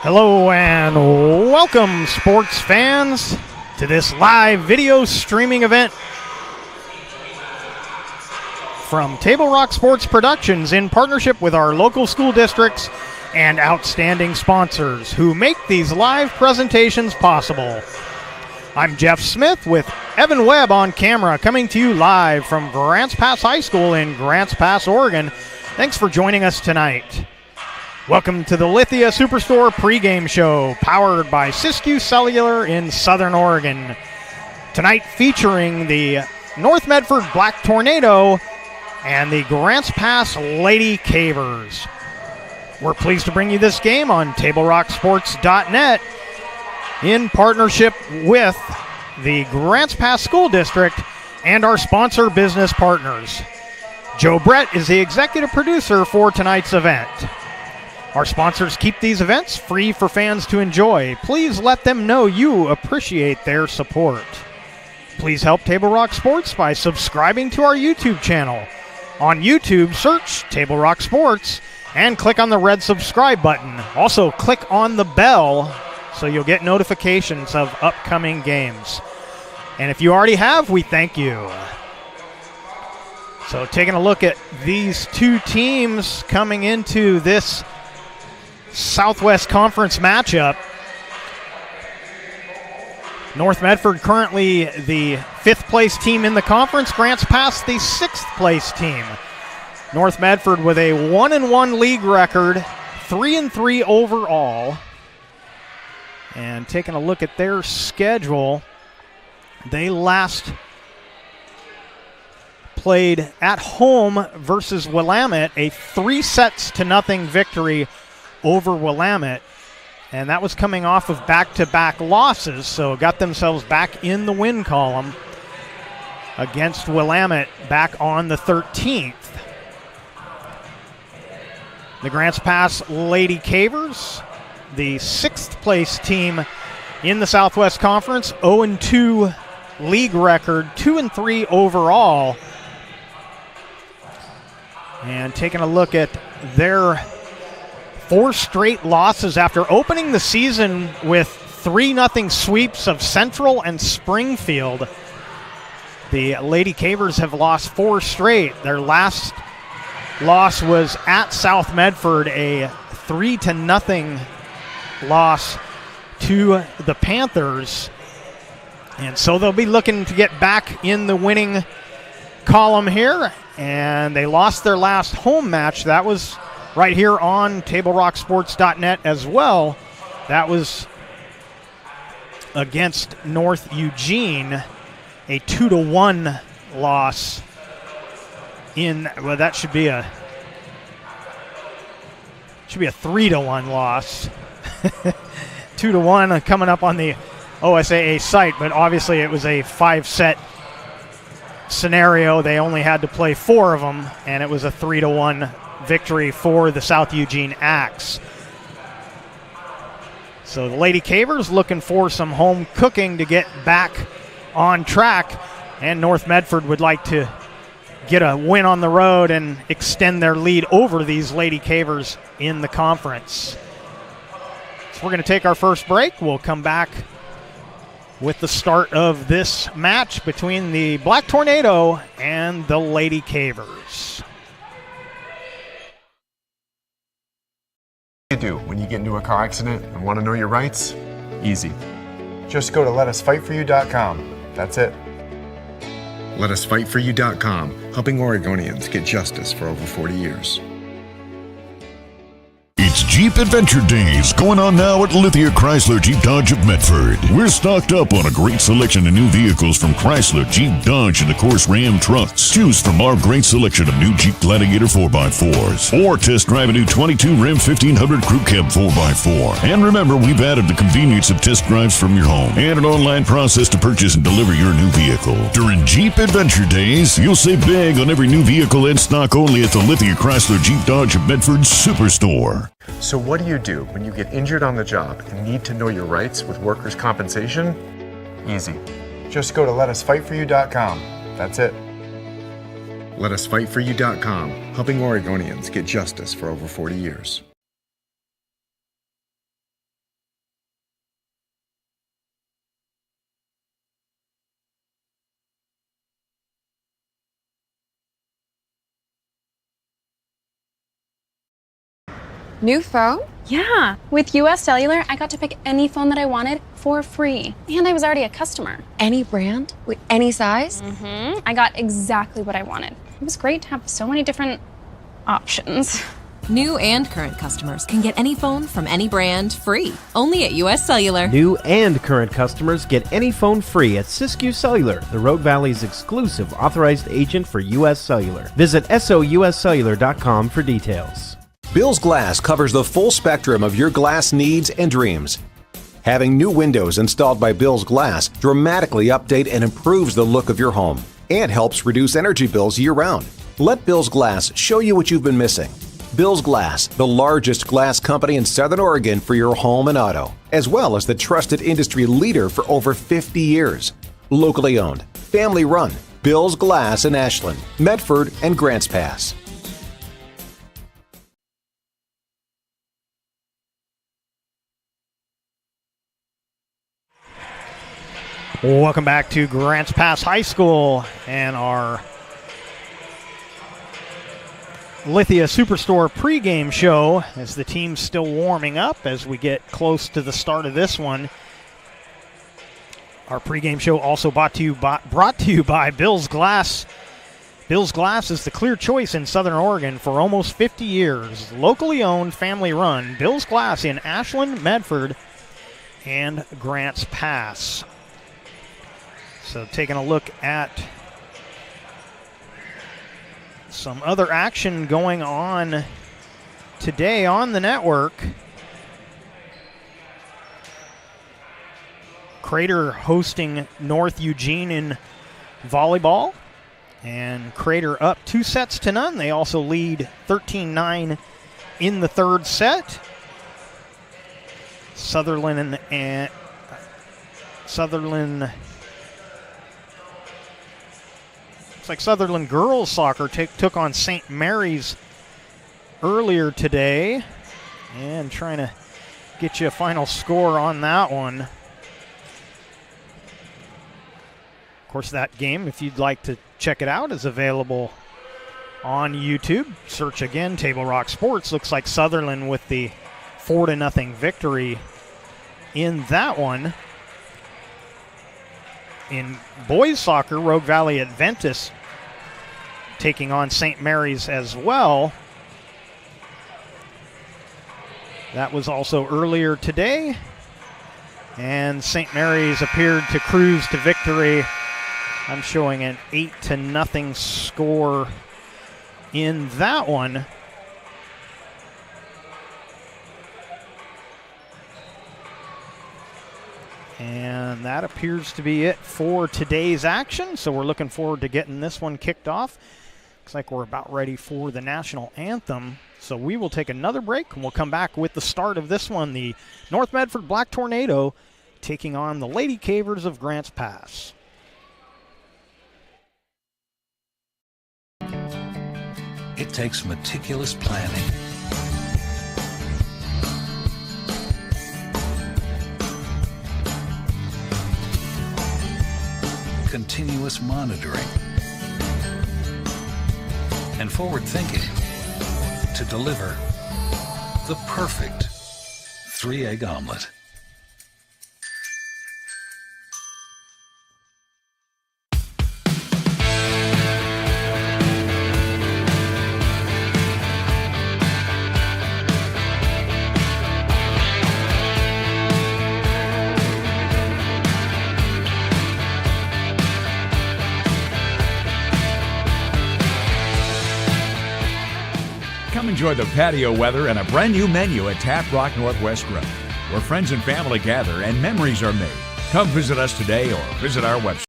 Hello and welcome, sports fans, to this live video streaming event from Table Rock Sports Productions in partnership with our local school districts and outstanding sponsors who make these live presentations possible. I'm Jeff Smith with Evan Webb on camera, coming to you live from Grants Pass High School in Grants Pass, Oregon. Thanks for joining us tonight. Welcome to the Lithia Superstore pregame show, powered by Siskiyou Cellular in Southern Oregon. Tonight featuring the North Medford Black Tornado and the Grants Pass Lady Cavers. We're pleased to bring you this game on TableRockSports.net in partnership with the Grants Pass School District and our sponsor business partners. Joe Brett is the executive producer for tonight's event. Our sponsors keep these events free for fans to enjoy. Please let them know you appreciate their support. Please help Table Rock Sports by subscribing to our YouTube channel. On YouTube, search Table Rock Sports and click on the red subscribe button. Also, click on the bell so you'll get notifications of upcoming games. And if you already have, we thank you. So taking a look at these two teams coming into this Southwest Conference matchup. North Medford currently the 5th place team in the conference. Grants Pass the 6th place team. North Medford with a 1-1 league record, 3-3 overall. And taking a look at their schedule, they last played at home versus Willamette, a 3-0 victory over Willamette, and that was coming off of back-to-back losses, so got themselves back in the win column against Willamette back on the 13th. The Grants Pass Lady Cavers, the 6th place team in the Southwest Conference, 0-2 league record, 2-3 overall. And taking a look at their 4 straight losses after opening the season with 3-0 sweeps of Central and Springfield. The Lady Cavers have lost 4 straight. Their last loss was at South Medford, a 3-0 loss to the Panthers. And so they'll be looking to get back in the winning column here. And they lost their last home match. That was right here on TableRockSports.net as well. That was against North Eugene, a 2-1 loss that should be a 3-1 loss. 2-1 coming up on the OSAA site, but obviously it was a 5-set scenario. They only had to play 4 of them, and it was a 3-1 victory for the South Eugene Axe. So the Lady Cavers looking for some home cooking to get back on track, and North Medford would like to get a win on the road and extend their lead over these Lady Cavers in the conference. So we're going to take our first break. We'll come back with the start of this match between the Black Tornado and the Lady Cavers. What do you do when you get into a car accident and want to know your rights? Easy. Just go to letusfightforyou.com. That's it. Letusfightforyou.com, helping Oregonians get justice for over 40 years. It's Jeep Adventure Days going on now at Lithia Chrysler Jeep Dodge of Medford. We're stocked up on a great selection of new vehicles from Chrysler, Jeep, Dodge, and of course Ram trucks. Choose from our great selection of new Jeep Gladiator 4x4s or test drive a new 22 Ram 1500 Crew Cab 4x4. And remember, we've added the convenience of test drives from your home and an online process to purchase and deliver your new vehicle. During Jeep Adventure Days, you'll save big on every new vehicle in stock only at the Lithia Chrysler Jeep Dodge of Medford Superstore. So what do when you get injured on the job and need to know your rights with workers' compensation? Easy. Just go to letusfightforyou.com. That's it. Letusfightforyou.com, helping Oregonians get justice for over 40 years. New phone? Yeah, with US Cellular, I got to pick any phone that I wanted for free. And I was already a customer. Any brand? With any size? I got exactly what I wanted. It was great to have so many different options. New and current customers can get any phone from any brand free, only at US Cellular. New and current customers get any phone free at Siskiyou Cellular, the Rogue Valley's exclusive authorized agent for US Cellular. Visit souscellular.com for details. Bill's Glass covers the full spectrum of your glass needs and dreams. Having new windows installed by Bill's Glass dramatically update and improves the look of your home and helps reduce energy bills year-round. Let Bill's Glass show you what you've been missing. Bill's Glass, the largest glass company in Southern Oregon for your home and auto, as well as the trusted industry leader for over 50 years. Locally owned, family run, Bill's Glass in Ashland, Medford, and Grants Pass. Welcome back to Grants Pass High School and our Lithia Superstore pregame show as the team's still warming up as we get close to the start of this one. Our pregame show also brought to you by Bill's Glass. Bill's Glass is the clear choice in Southern Oregon for almost 50 years. Locally owned, family run. Bill's Glass in Ashland, Medford, and Grants Pass. So taking a look at some other action going on today on the network. Crater hosting North Eugene in volleyball. And Crater up 2-0. They also lead 13-9 in the third set. Sutherland looks like Sutherland girls soccer took on St. Mary's earlier today. And trying to get you a final score on that one. Of course, that game, if you'd like to check it out, is available on YouTube. Search again, Table Rock Sports. Looks like Sutherland with the 4-0 victory in that one. In boys soccer, Rogue Valley Adventist taking on St. Mary's as well. That was also earlier today. And St. Mary's appeared to cruise to victory. I'm showing an 8-0 score in that one. And that appears to be it for today's action. So we're looking forward to getting this one kicked off. Looks like we're about ready for the national anthem. So we will take another break and we'll come back with the start of this one. The North Medford Black Tornado taking on the Lady Cavers of Grants Pass. It takes meticulous planning, continuous monitoring, and forward thinking to deliver the perfect 3-egg omelet. Come enjoy the patio weather and a brand new menu at Tap Rock Northwest Grill, where friends and family gather and memories are made. Come visit us today or visit our website.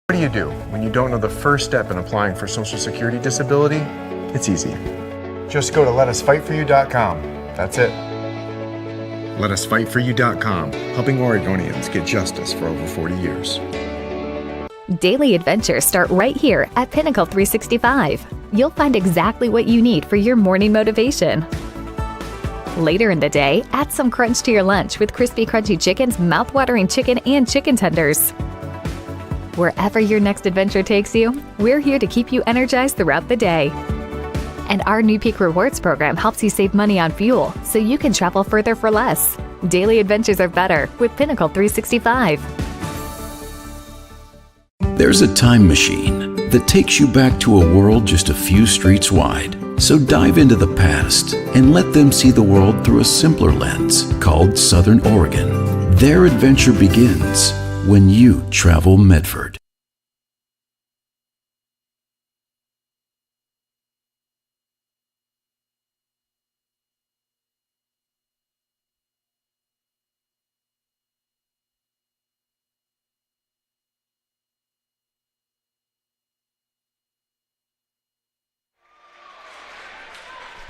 What do you do when you don't know the first step in applying for Social Security disability? It's easy. Just go to letusfightforyou.com. That's it. Letusfightforyou.com, helping Oregonians get justice for over 40 years. Daily adventures start right here at Pinnacle 365. You'll find exactly what you need for your morning motivation. Later in the day, add some crunch to your lunch with crispy, crunchy chickens, mouth-watering chicken, and chicken tenders. Wherever your next adventure takes you, we're here to keep you energized throughout the day. And our New Peak Rewards program helps you save money on fuel so you can travel further for less. Daily adventures are better with Pinnacle 365. There's a time machine that takes you back to a world just a few streets wide. So dive into the past and let them see the world through a simpler lens called Southern Oregon. Their adventure begins when you travel Medford.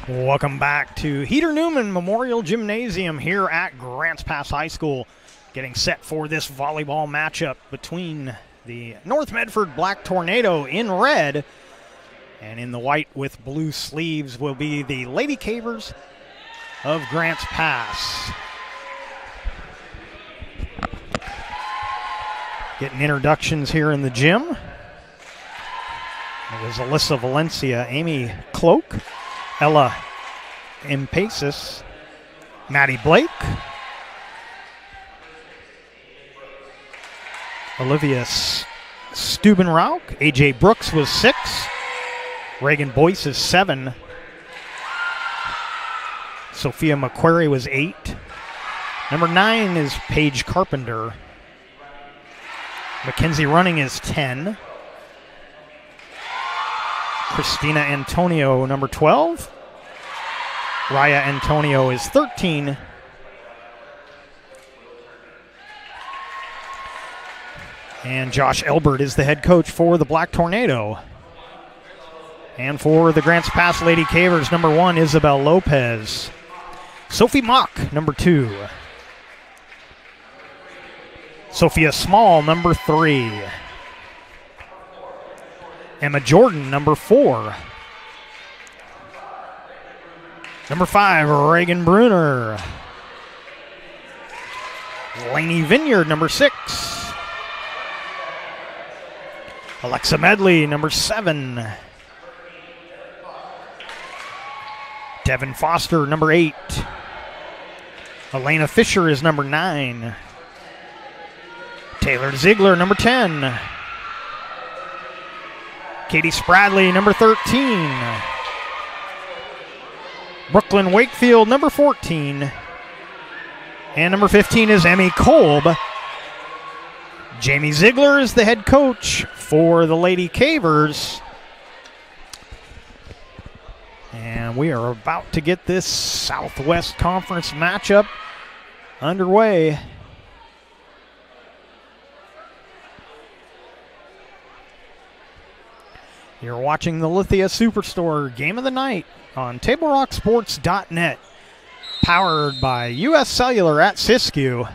Welcome back to Heater Newman Memorial Gymnasium here at Grants Pass High School. Getting set for this volleyball matchup between the North Medford Black Tornado in red, and in the white with blue sleeves will be the Lady Cavers of Grants Pass. Getting introductions here in the gym. It was Alyssa Valencia, Amy Cloak, Ella Impasis, Maddie Blake, Olivia Stubenrauch, AJ Brooks was 6, Reagan Boyce is 7, Sophia McQuarrie was 8, number 9 is Paige Carpenter, Mackenzie Running is 10, Christina Antonio, number 12. Raya Antonio is 13. And Josh Elbert is the head coach for the Black Tornado. And for the Grants Pass Lady Cavers, number 1, Isabel Lopez. Sophie Mock, number 2. Sophia Small, number 3. Emma Jordan, number 4. Number 5, Reagan Bruner. Lainey Vineyard, number 6. Alexa Medley, number 7. Devin Foster, number 8. Elena Fisher is number 9. Taylor Ziegler, number 10. Katie Spradley, number 13. Brooklyn Wakefield, number 14. And number 15 is Emmy Kolb. Jamie Ziegler is the head coach for the Lady Cavers. And we are about to get this Southwest Conference matchup underway. You're watching the Lithia Superstore Game of the Night on TableRockSports.net, powered by U.S. Cellular at Siskiyou.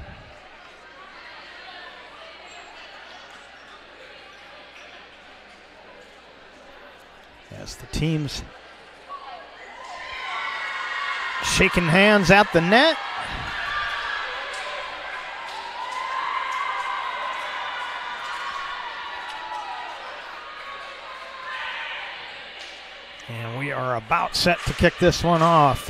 As the teams shaking hands at the net. And we are about set to kick this one off.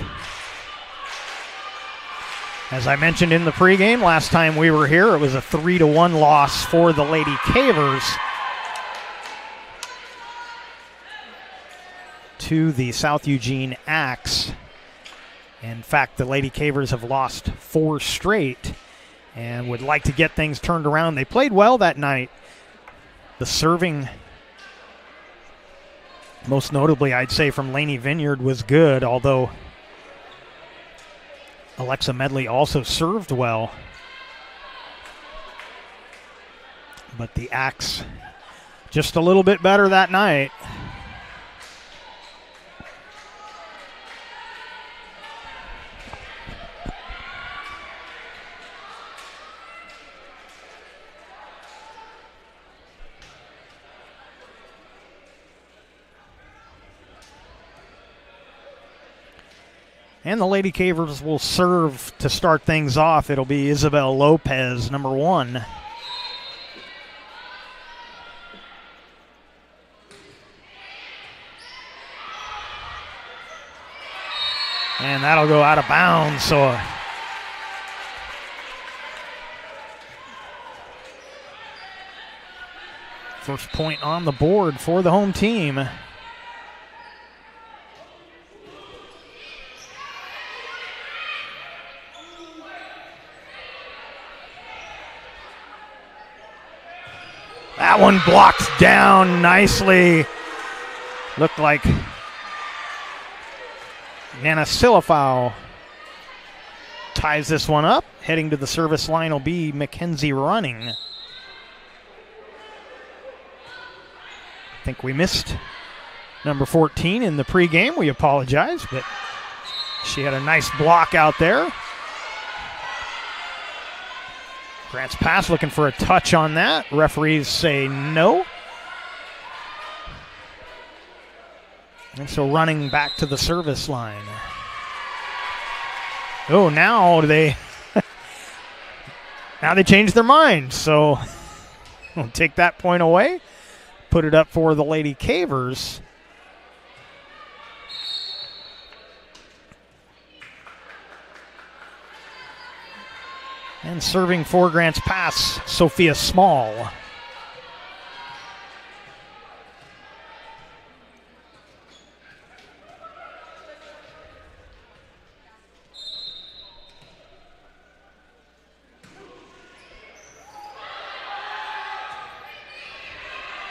As I mentioned in the pregame, last time we were here, it was a 3-1 loss for the Lady Cavers to the South Eugene Axe. In fact, the Lady Cavers have lost 4 straight and would like to get things turned around. They played well that night. The serving, most notably, I'd say, from Lainey Vineyard was good, although Alexa Medley also served well. But the Axe just a little bit better that night. And the Lady Cavers will serve to start things off. It'll be Isabel Lopez, number 1. And that'll go out of bounds. So first point on the board for the home team. That one blocked down nicely. Looked like Nana Silafau ties this one up. Heading to the service line will be Mackenzie Running. I think we missed number 14 in the pregame. We apologize, but she had a nice block out there. Grants Pass looking for a touch on that. Referees say no. And so Running back to the service line. Oh, now they changed their mind. So we'll take that point away. Put it up for the Lady Cavers. And serving for Grants Pass, Sophia Small.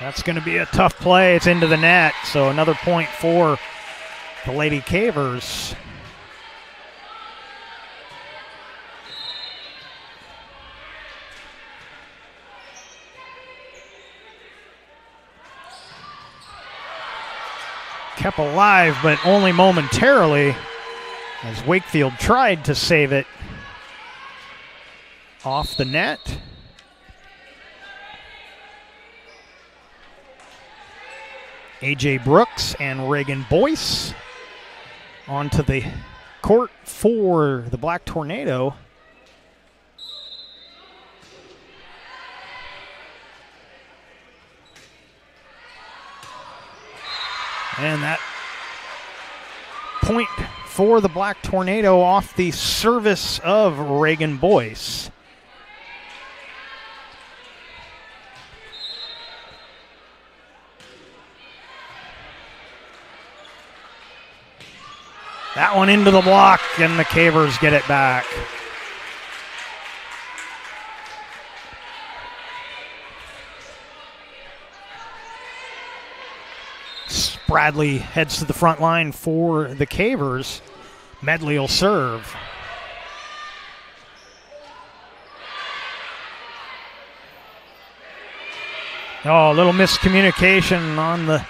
That's going to be a tough play. It's into the net, so another point for the Lady Cavers. Kept alive, but only momentarily, as Wakefield tried to save it off the net. AJ Brooks and Reagan Boyce onto the court for the Black Tornado. And that point for the Black Tornado off the service of Reagan Boyce. That one into the block, and the Cavers get it back. Bradley heads to the front line for the Cavers. Medley will serve. Oh, a little miscommunication on the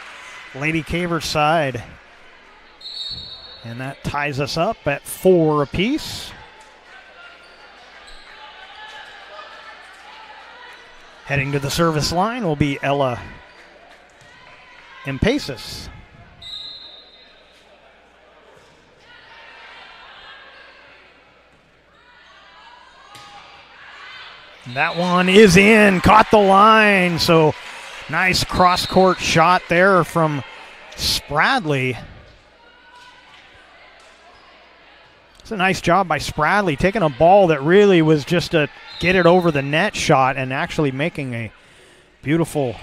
Lady Cavers side. And that ties us up at 4 apiece. Heading to the service line will be Ella Impasis. That one is in, caught the line. So nice cross-court shot there from Spradley. It's a nice job by Spradley, taking a ball that really was just a get it over the net shot and actually making a beautiful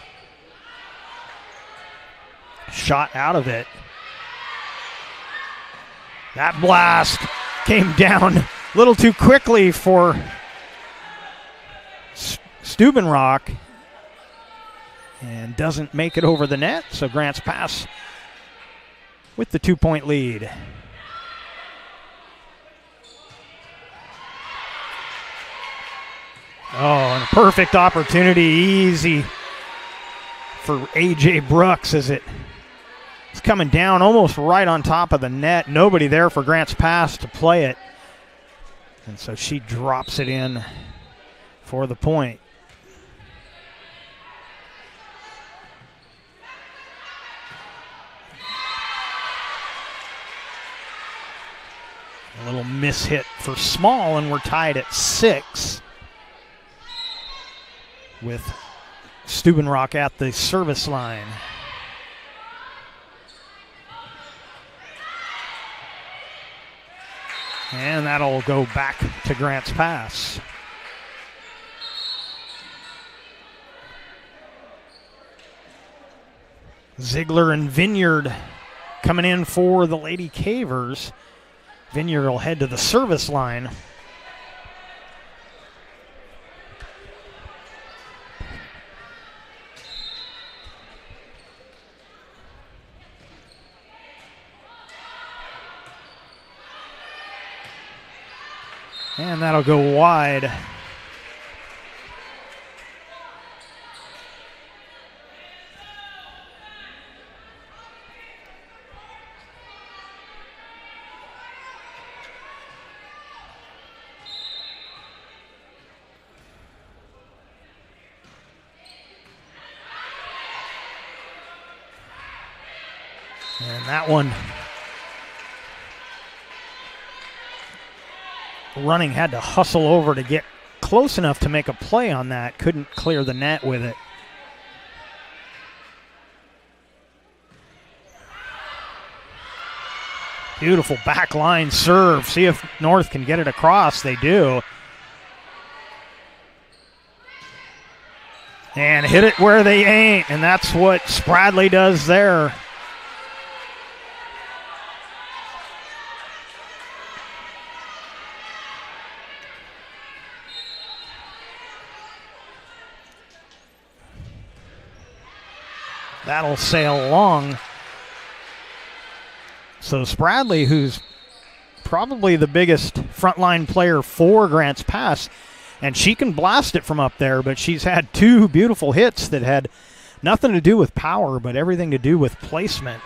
shot out of it. That blast came down a little too quickly for Steubenrock and doesn't make it over the net. So Grants Pass with the 2-point lead. Oh, and a perfect opportunity, easy for AJ Brooks as it's coming down almost right on top of the net. Nobody there for Grants Pass to play it. And so she drops it in for the point. A little mishit for Small, and we're tied at 6. With Steubenrock at the service line. And that'll go back to Grants Pass. Ziegler and Vineyard coming in for the Lady Cavers. Vineyard will head to the service line. And that'll go wide. And that one running had to hustle over to get close enough to make a play on that. Couldn't clear the net with it. Beautiful back line serve. See if North can get it across. They do. And hit it where they ain't. And that's what Spradley does there. That'll sail along. So Spradley, who's probably the biggest frontline player for Grants Pass, and she can blast it from up there, but she's had two beautiful hits that had nothing to do with power, but everything to do with placement.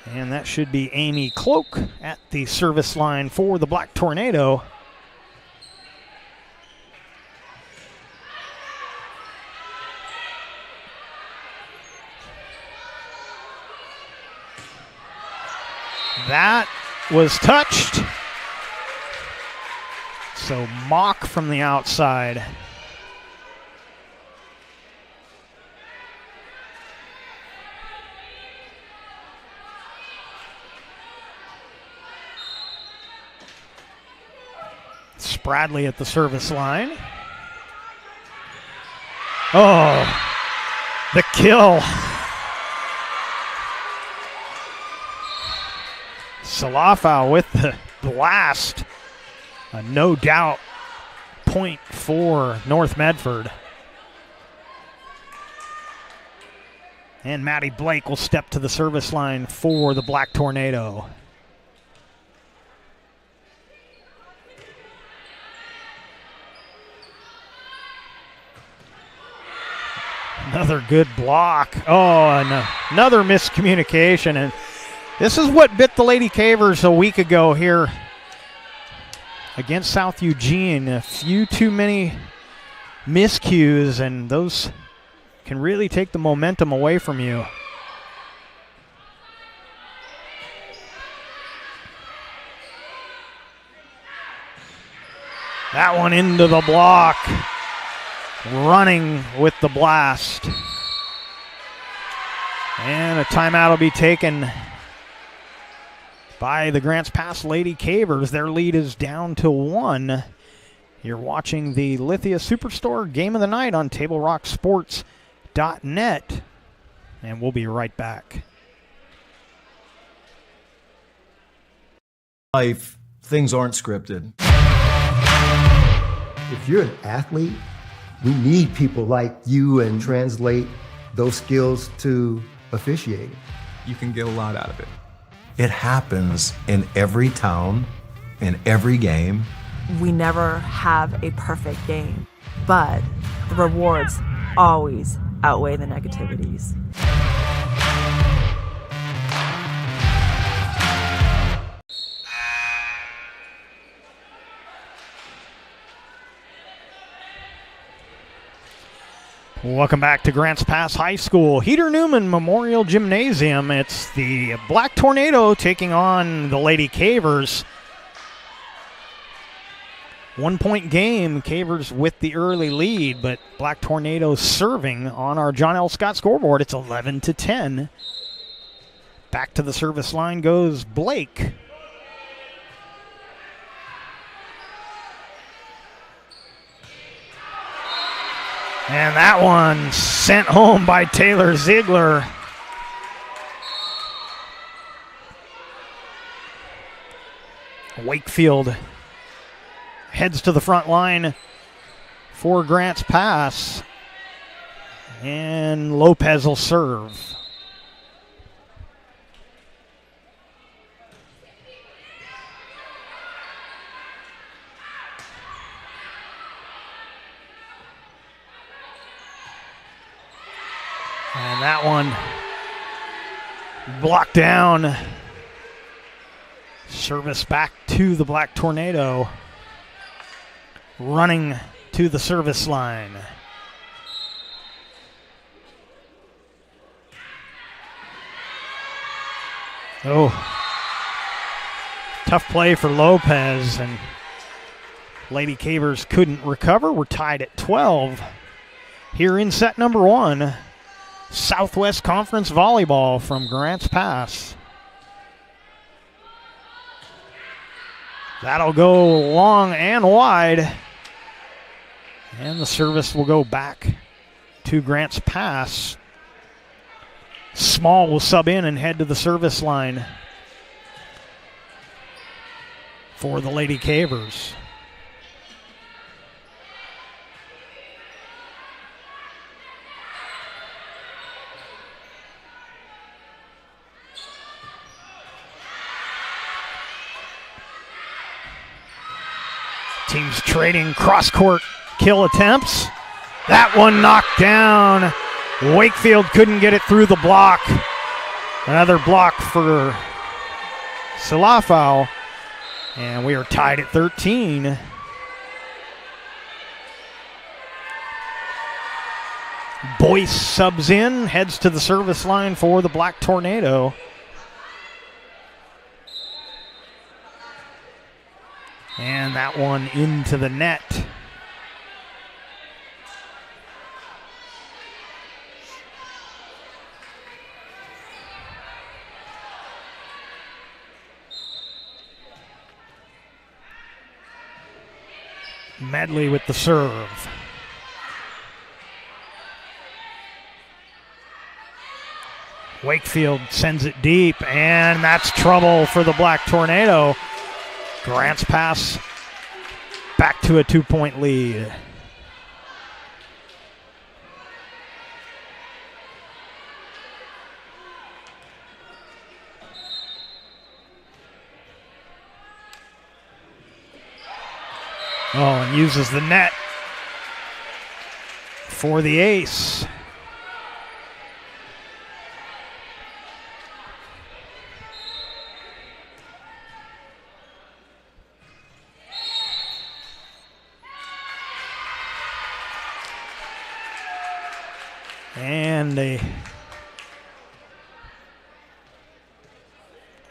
And that should be Amy Cloak at the service line for the Black Tornado. That was touched. So Mock from the outside. Spradley at the service line. Oh, the kill. Salafau with the blast. A no doubt point for North Medford. And Maddie Blake will step to the service line for the Black Tornado. Another good block. Oh, and another miscommunication. And this is what bit the Lady Cavers a week ago here against South Eugene. A few too many miscues, and those can really take the momentum away from you. That one into the block. Running with the blast. And a timeout will be taken by the Grants Pass Lady Cavers. Their lead is down to 1. You're watching the Lithia Superstore Game of the Night on TableRockSports.net. And we'll be right back. Life, things aren't scripted. If you're an athlete, we need people like you and translate those skills to officiating. You can get a lot out of it. It happens in every town, in every game. We never have a perfect game, but the rewards always outweigh the negativities. Welcome back to Grants Pass High School, Heater Newman Memorial Gymnasium. It's the Black Tornado taking on the Lady Cavers. 1-point game. Cavers with the early lead, but Black Tornadoes serving on our John L. Scott scoreboard. It's 11-10. Back to the service line goes Blake. And that one sent home by Taylor Ziegler. Wakefield heads to the front line for Grants Pass. And Lopez will serve. And that one blocked down. Service back to the Black Tornado. Running to the service line. Oh. Tough play for Lopez, and Lady Cavers couldn't recover. We're tied at 12 here in set number 1. Southwest Conference volleyball from Grants Pass. That'll go long and wide. And the service will go back to Grants Pass. Small will sub in and head to the service line for the Lady Cavers. Teams trading cross-court kill attempts. That one knocked down. Wakefield couldn't get it through the block. Another block for Silafau. And we are tied at 13. Boyce subs in, heads to the service line for the Black Tornado. And that one into the net. Medley with the serve. Wakefield sends it deep, and that's trouble for the Black Tornado. Grants Pass back to a 2-point lead. Oh, and uses the net for the ace. And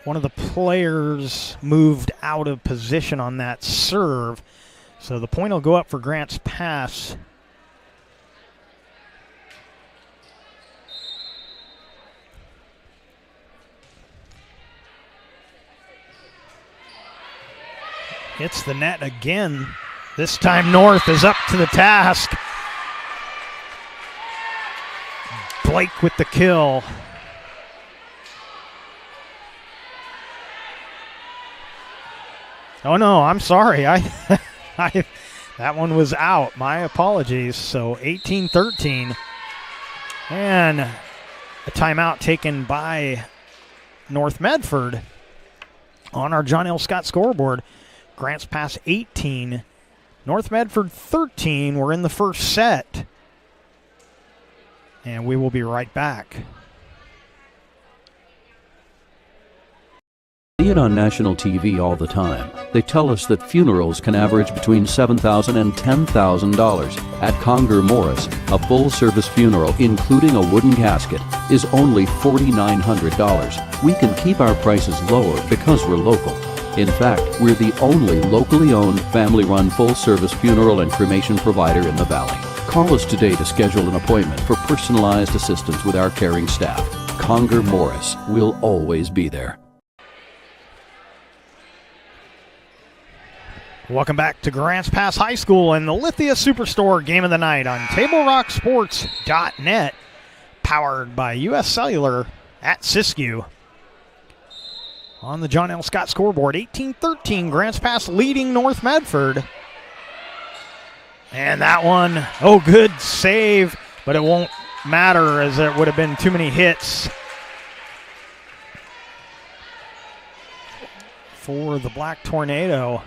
one of the players moved out of position on that serve. So the point will go up for Grants Pass. Hits the net again. This time North is up to the task. Blake with the kill. Oh no, I'm sorry. That one was out. My apologies. So 18-13. And a timeout taken by North Medford on our John L. Scott scoreboard. Grants Pass 18. North Medford 13. We're in the first set. And we will be right back. See it on national TV all the time. They tell us that funerals can average between $7,000 and $10,000. At Conger Morris, a full-service funeral, including a wooden casket, is only $4,900. We can keep our prices lower because we're local. In fact, we're the only locally owned, family-run, full-service funeral and cremation provider in the Valley. Call us today to schedule an appointment for personalized assistance with our caring staff. Conger Morris will always be there. Welcome back to Grants Pass High School and the Lithia Superstore Game of the Night on TableRockSports.net, powered by U.S. Cellular at Siskiyou. On the John L. Scott scoreboard, 18-13, Grants Pass leading North Medford. And that one, good save, but it won't matter as there would have been too many hits for the Black Tornado.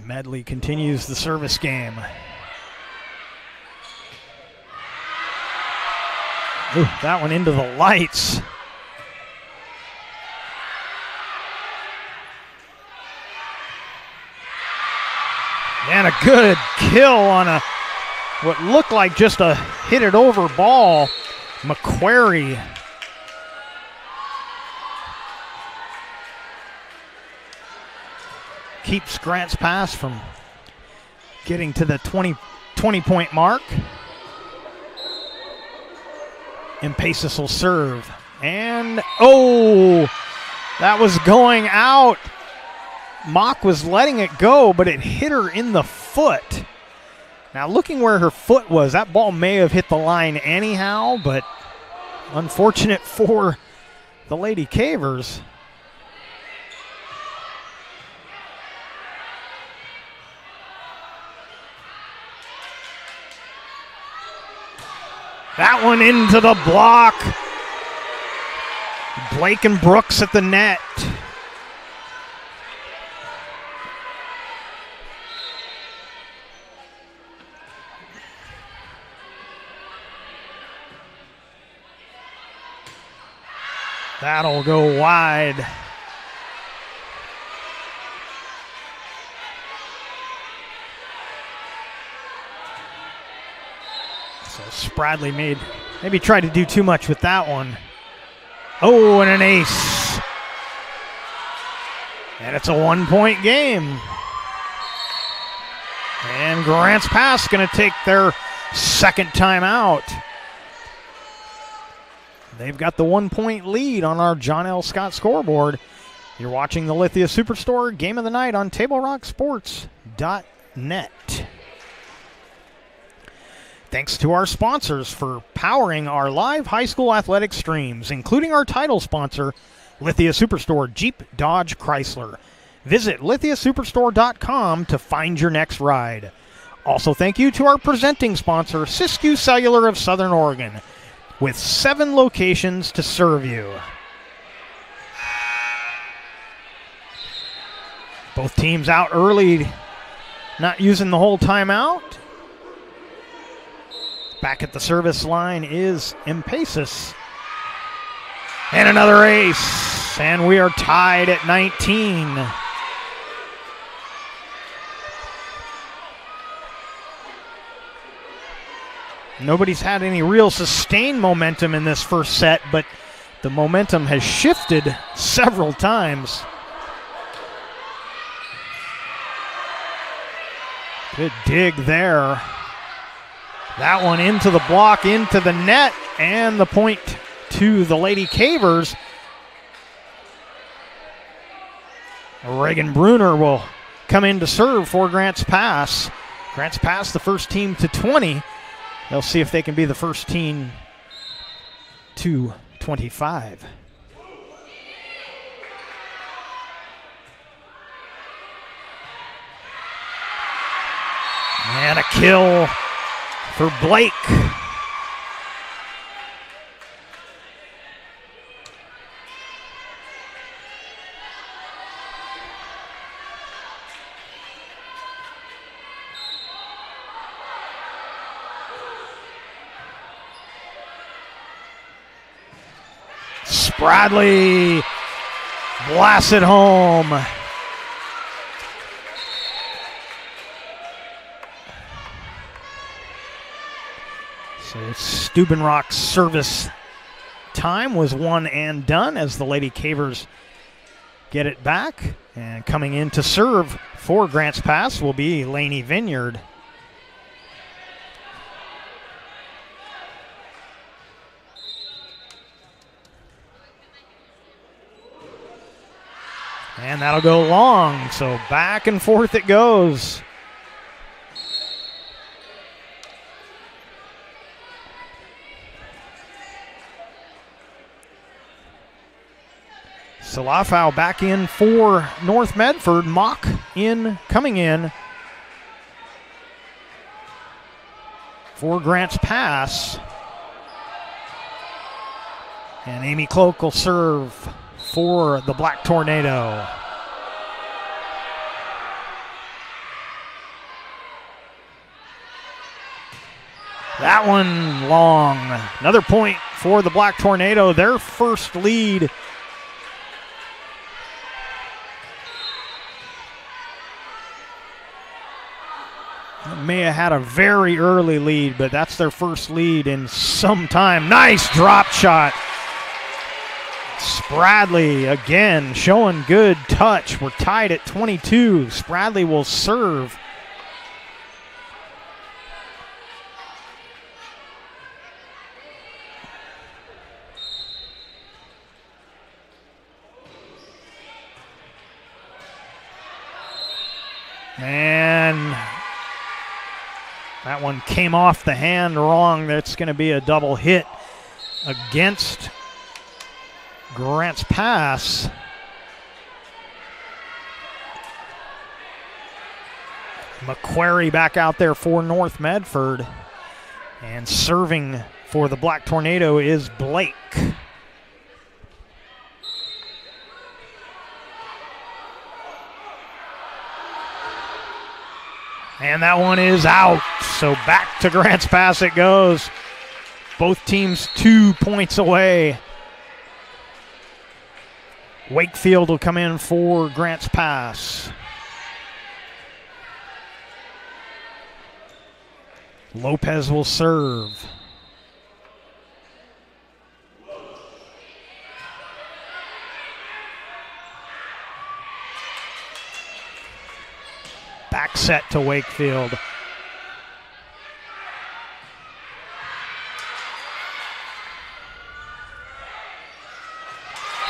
Medley continues the service game. Ooh, that one into the lights. And a good kill on what looked like just a hit it over ball. McQuarrie. Keeps Grants Pass from getting to the 20-point mark. And Paces will serve. And, that was going out. Mock was letting it go, but it hit her in the foot. Now, looking where her foot was, that ball may have hit the line anyhow, but unfortunate for the Lady Cavers. That one into the block. Blake and Brooks at the net. That'll go wide. So Spradley maybe tried to do too much with that one. Oh, and an ace. And it's a 1-point game. And Grants Pass going to take their second timeout. They've got the 1-point lead on our John L. Scott scoreboard. You're watching the Lithia Superstore Game of the Night on TableRockSports.net. Thanks to our sponsors for powering our live high school athletic streams, including our title sponsor, Lithia Superstore Jeep Dodge Chrysler. Visit lithiasuperstore.com to find your next ride. Also, thank you to our presenting sponsor, Siskiyou Cellular of Southern Oregon, with 7 locations to serve you. Both teams out early, not using the whole timeout. Back at the service line is Impasis. And another ace. And we are tied at 19. Nobody's had any real sustained momentum in this first set, but the momentum has shifted several times. Good dig there. That one into the block, into the net, and the point to the Lady Cavers. Reagan Bruner will come in to serve for Grants Pass. Grants Pass, the first team to 20. They'll see if they can be the first team to 25. And a kill for Blake. Spradley blasts it home. So Steubenrock's service time was one and done as the Lady Cavers get it back. And coming in to serve for Grants Pass will be Lainey Vineyard. And that'll go long, so back and forth it goes. Salafau back in for North Medford. Mock coming in for Grants Pass. And Amy Cloak will serve for the Black Tornado. That one long. Another point for the Black Tornado. Their first lead. May have had a very early lead, but that's their first lead in some time. Nice drop shot. Spradley again showing good touch. We're tied at 22. Spradley will serve. And that one came off the hand wrong. That's going to be a double hit against Grants Pass. McQuarrie back out there for North Medford. And serving for the Black Tornado is Blake. And that one is out. So back to Grants Pass it goes. Both teams 2 points away. Wakefield will come in for Grants Pass. Lopez will serve. Back set to Wakefield.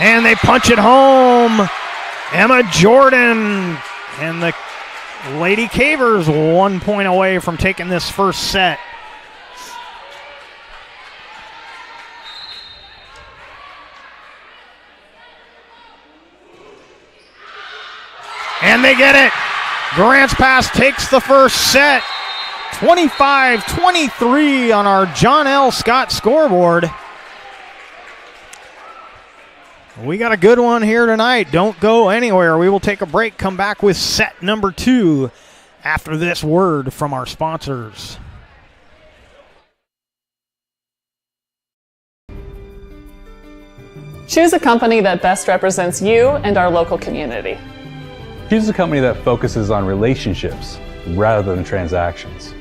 And they punch it home. Emma Jordan and the Lady Cavers 1 point away from taking this first set. And they get it. Grants Pass takes the first set. 25-23 on our John L. Scott scoreboard. We got a good one here tonight. Don't go anywhere. We will take a break, come back with set number 2 after this word from our sponsors. Choose a company that best represents you and our local community. Choose a company that focuses on relationships rather than transactions.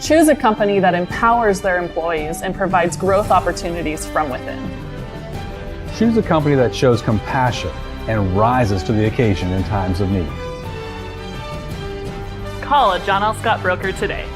Choose a company that empowers their employees and provides growth opportunities from within. Choose a company that shows compassion and rises to the occasion in times of need. Call a John L. Scott broker today.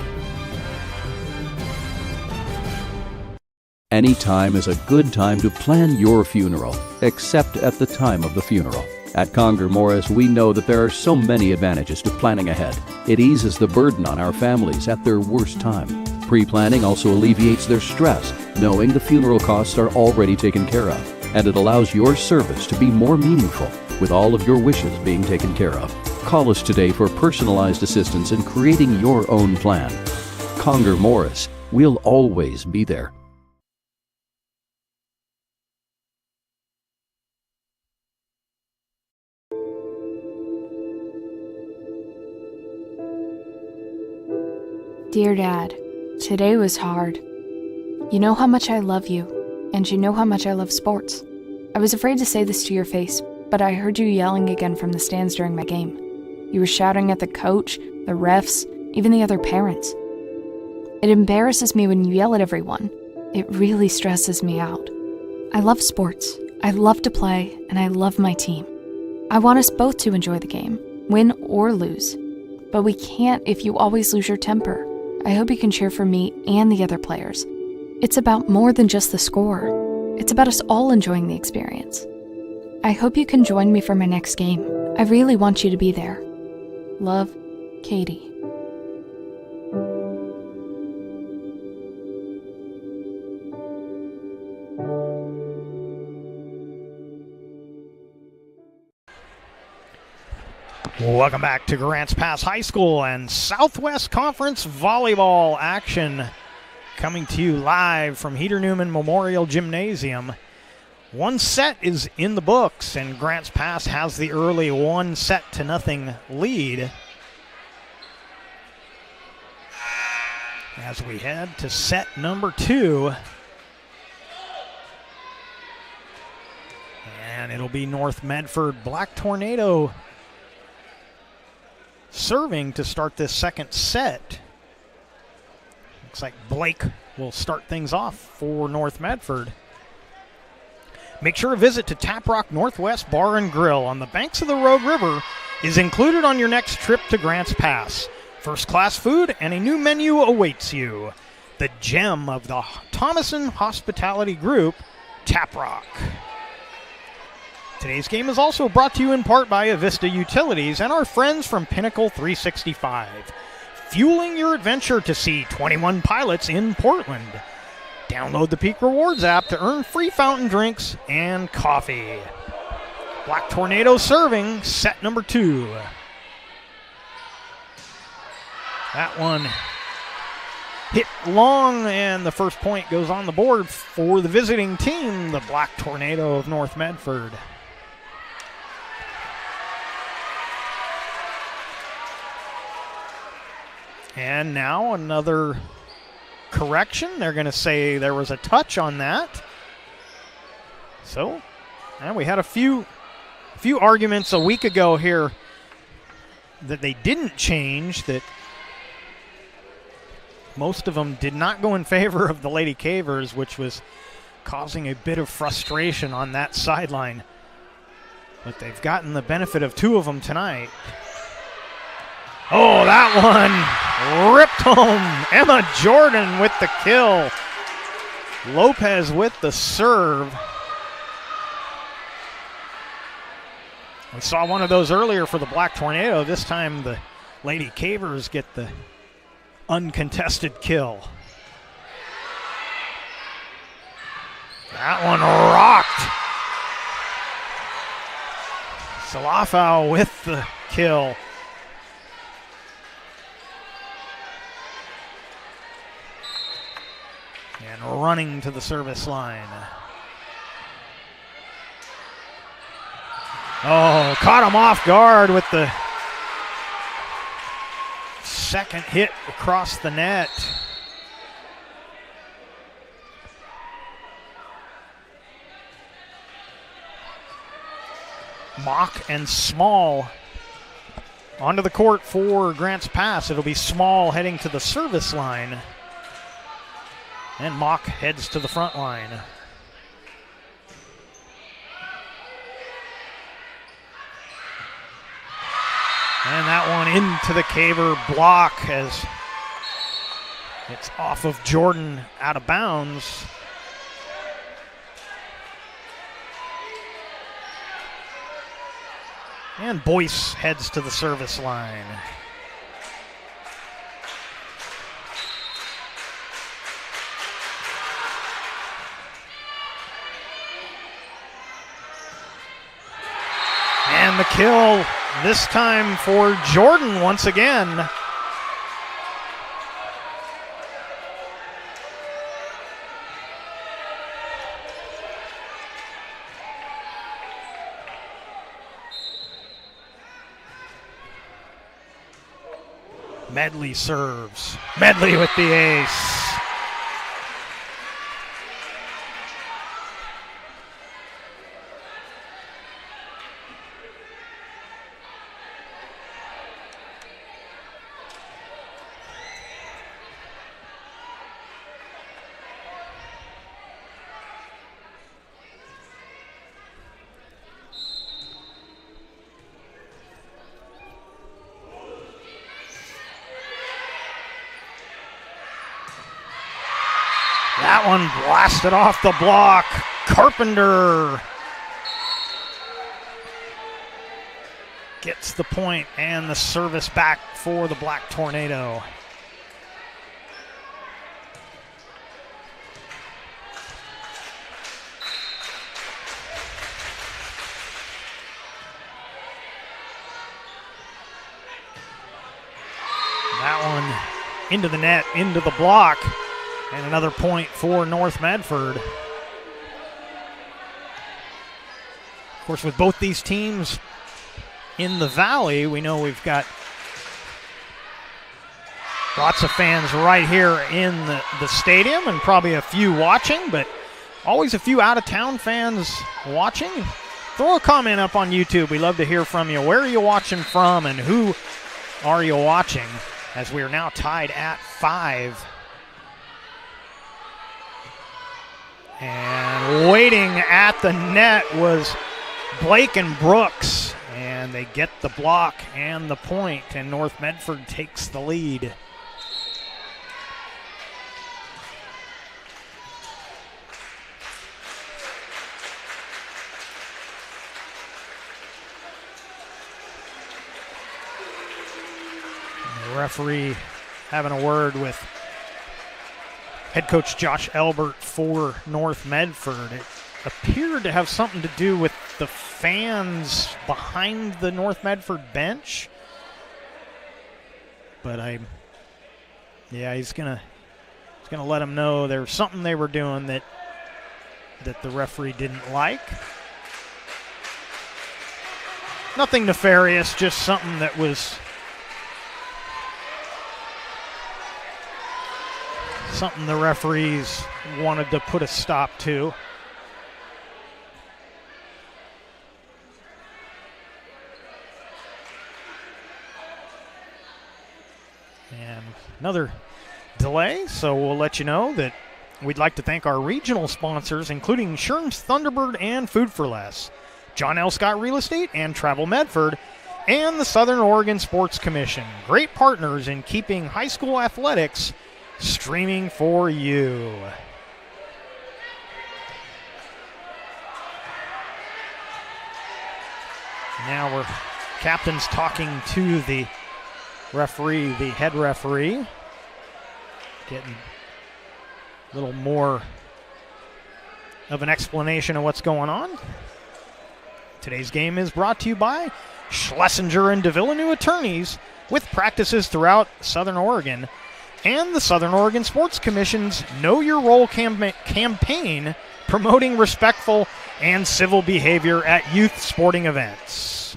Any time is a good time to plan your funeral, except at the time of the funeral. At Conger Morris, we know that there are so many advantages to planning ahead. It eases the burden on our families at their worst time. Pre-planning also alleviates their stress, knowing the funeral costs are already taken care of. And it allows your service to be more meaningful, with all of your wishes being taken care of. Call us today for personalized assistance in creating your own plan. Conger Morris, we'll always be there. Dear Dad, today was hard. You know how much I love you, and you know how much I love sports. I was afraid to say this to your face, but I heard you yelling again from the stands during my game. You were shouting at the coach, the refs, even the other parents. It embarrasses me when you yell at everyone. It really stresses me out. I love sports. I love to play, and I love my team. I want us both to enjoy the game, win or lose. But we can't if you always lose your temper. I hope you can cheer for me and the other players. It's about more than just the score. It's about us all enjoying the experience. I hope you can join me for my next game. I really want you to be there. Love, Katie. Welcome back to Grants Pass High School and Southwest Conference volleyball action coming to you live from Heater Newman Memorial Gymnasium. One set is in the books, and Grants Pass has the early 1-0 lead. As we head to set number 2. And it'll be North Medford Black Tornado serving to start this second set. Looks like Blake will start things off for North Medford. Make sure a visit to Tap Rock Northwest Bar and Grill on the banks of the Rogue River is included on your next trip to Grants Pass. First-class food and a new menu awaits you. The gem of the Thomason Hospitality Group, Tap Rock. Today's game is also brought to you in part by Avista Utilities and our friends from Pinnacle 365. Fueling your adventure to see 21 pilots in Portland. Download the Peak Rewards app to earn free fountain drinks and coffee. Black Tornado serving set number 2. That one hit long, and the first point goes on the board for the visiting team, the Black Tornado of North Medford. And now another correction. They're going to say there was a touch on that. So, and we had a few arguments a week ago here that they didn't change, that most of them did not go in favor of the Lady Cavers, which was causing a bit of frustration on that sideline. But they've gotten the benefit of 2 of them tonight. Oh, that one ripped home. Emma Jordan with the kill. Lopez with the serve. We saw one of those earlier for the Black Tornado. This time the Lady Cavers get the uncontested kill. That one rocked. Salafau with the kill. And running to the service line. Oh, caught him off guard with the second hit across the net. Mock and Small onto the court for Grants Pass. It'll be Small heading to the service line. And Mock heads to the front line. And that one into the Caver block as it's off of Jordan, out of bounds. And Boyce heads to the service line. And the kill this time for Jordan once again. Medley serves. Medley with the ace. That one blasted off the block. Carpenter gets the point and the service back for the Black Tornado. That one into the net, into the block, and another point for North Medford. Of course, with both these teams in the Valley, we know we've got lots of fans right here in the stadium and probably a few watching, but always a few out-of-town fans watching. Throw a comment up on YouTube. We love to hear from you. Where are you watching from and who are you watching? As we are now tied at 5. And waiting at the net was Blake and Brooks. And they get the block and the point, and North Medford takes the lead. Referee having a word with head coach Josh Elbert for North Medford. It appeared to have something to do with the fans behind the North Medford bench. But he's gonna let them know there's something they were doing that the referee didn't like. Nothing nefarious, just something that was something the referees wanted to put a stop to. And another delay, so we'll let you know that we'd like to thank our regional sponsors, including Sherm's Thunderbird and Food for Less, John L. Scott Real Estate and Travel Medford, and the Southern Oregon Sports Commission. Great partners in keeping high school athletics streaming for you. Now we're captains talking to the referee, the head referee, getting a little more of an explanation of what's going on. Today's game is brought to you by Schlesinger and DeVilleneuve Attorneys, with practices throughout Southern Oregon, and the Southern Oregon Sports Commission's Know Your Role campaign, promoting respectful and civil behavior at youth sporting events.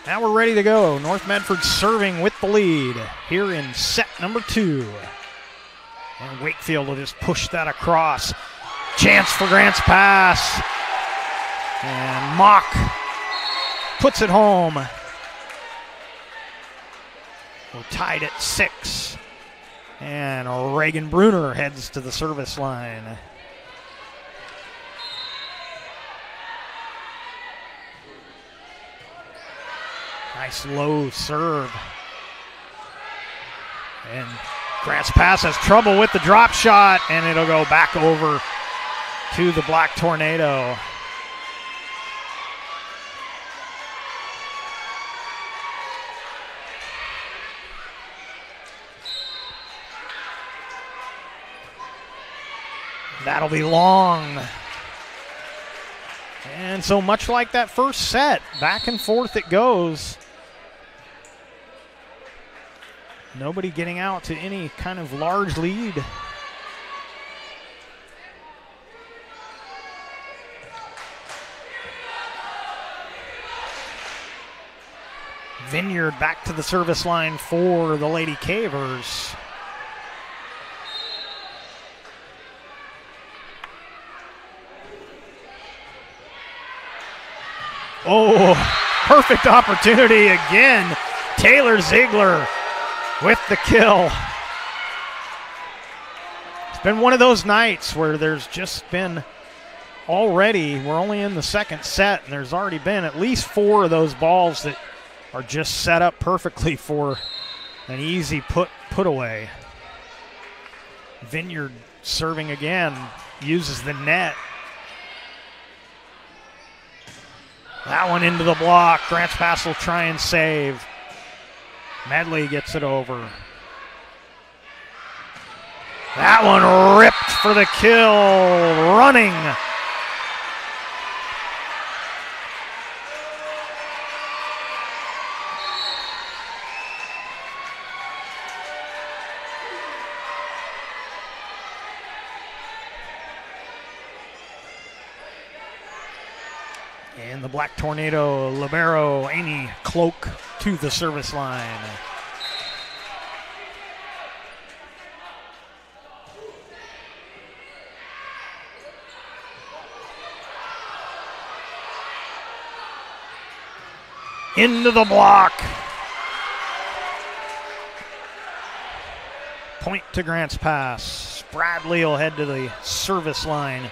Now we're ready to go. North Medford serving with the lead here in set number 2. And Wakefield will just push that across. Chance for Grant's pass. And Mock puts it home. We're tied at 6. And Reagan Bruner heads to the service line. Nice low serve. And Grant's pass has trouble with the drop shot, and it'll go back over to the Black Tornado. That'll be long. And so much like that first set, back and forth it goes. Nobody getting out to any kind of large lead. Vineyard back to the service line for the Lady Cavers. Oh, perfect opportunity again. Taylor Ziegler with the kill. It's been one of those nights where there's just been already, we're only in the second set, and there's already been at least 4 of those balls that are just set up perfectly for an easy put away. Vineyard serving again, uses the net. That one into the block. Grants Pass will try and save. Medley gets it over. That one ripped for the kill, running. And the Black Tornado libero, Amy Cloak, to the service line. Into the block. Point to Grants Pass. Bradley will head to the service line.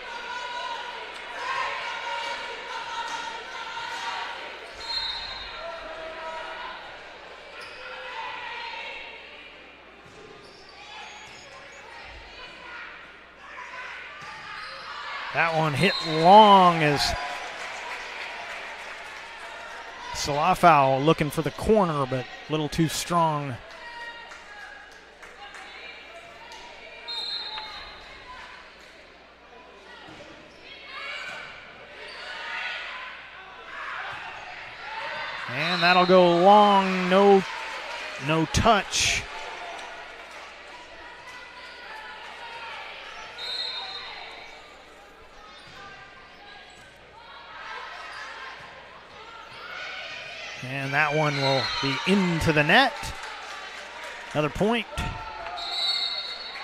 That one hit long as Salafau looking for the corner, but a little too strong. And that'll go long, no touch. And that one will be into the net. Another point.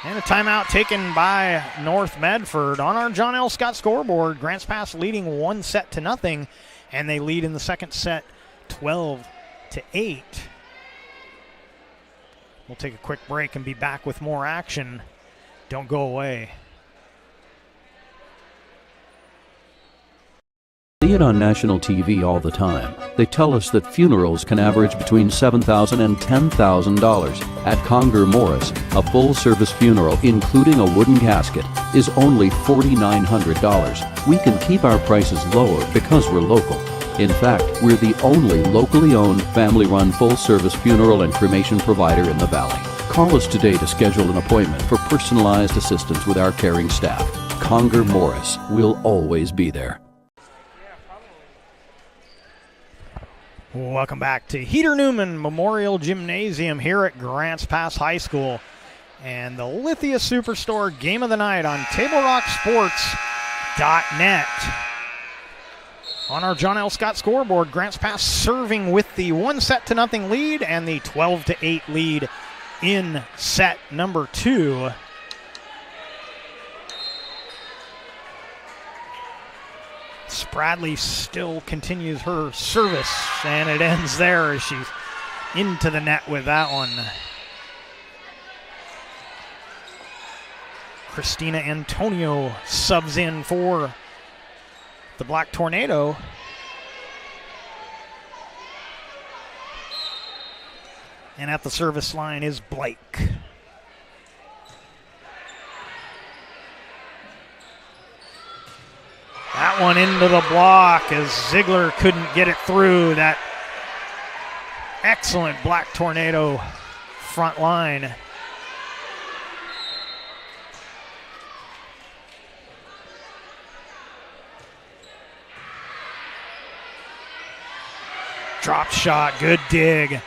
And a timeout taken by North Medford. On our John L. Scott scoreboard, Grants Pass leading 1-0, and they lead in the second set 12-8. We'll take a quick break and be back with more action. Don't go away. See it on national TV all the time. They tell us that funerals can average between $7,000 and $10,000. At Conger Morris, a full-service funeral, including a wooden casket, is only $4,900. We can keep our prices lower because we're local. In fact, we're the only locally owned, family-run, full-service funeral and cremation provider in the Valley. Call us today to schedule an appointment for personalized assistance with our caring staff. Conger Morris, we'll always be there. Welcome back to Heater Newman Memorial Gymnasium here at Grants Pass High School. And the Lithia Superstore Game of the Night on TableRockSports.net. On our John L. Scott scoreboard, Grants Pass serving with the 1-0 lead and the 12-8 lead in set number 2. Bradley still continues her service, and it ends there as she's into the net with that one. Christina Antonio subs in for the Black Tornado. And at the service line is Blake. That one into the block as Ziegler couldn't get it through. That excellent Black Tornado front line. Drop shot, good dig.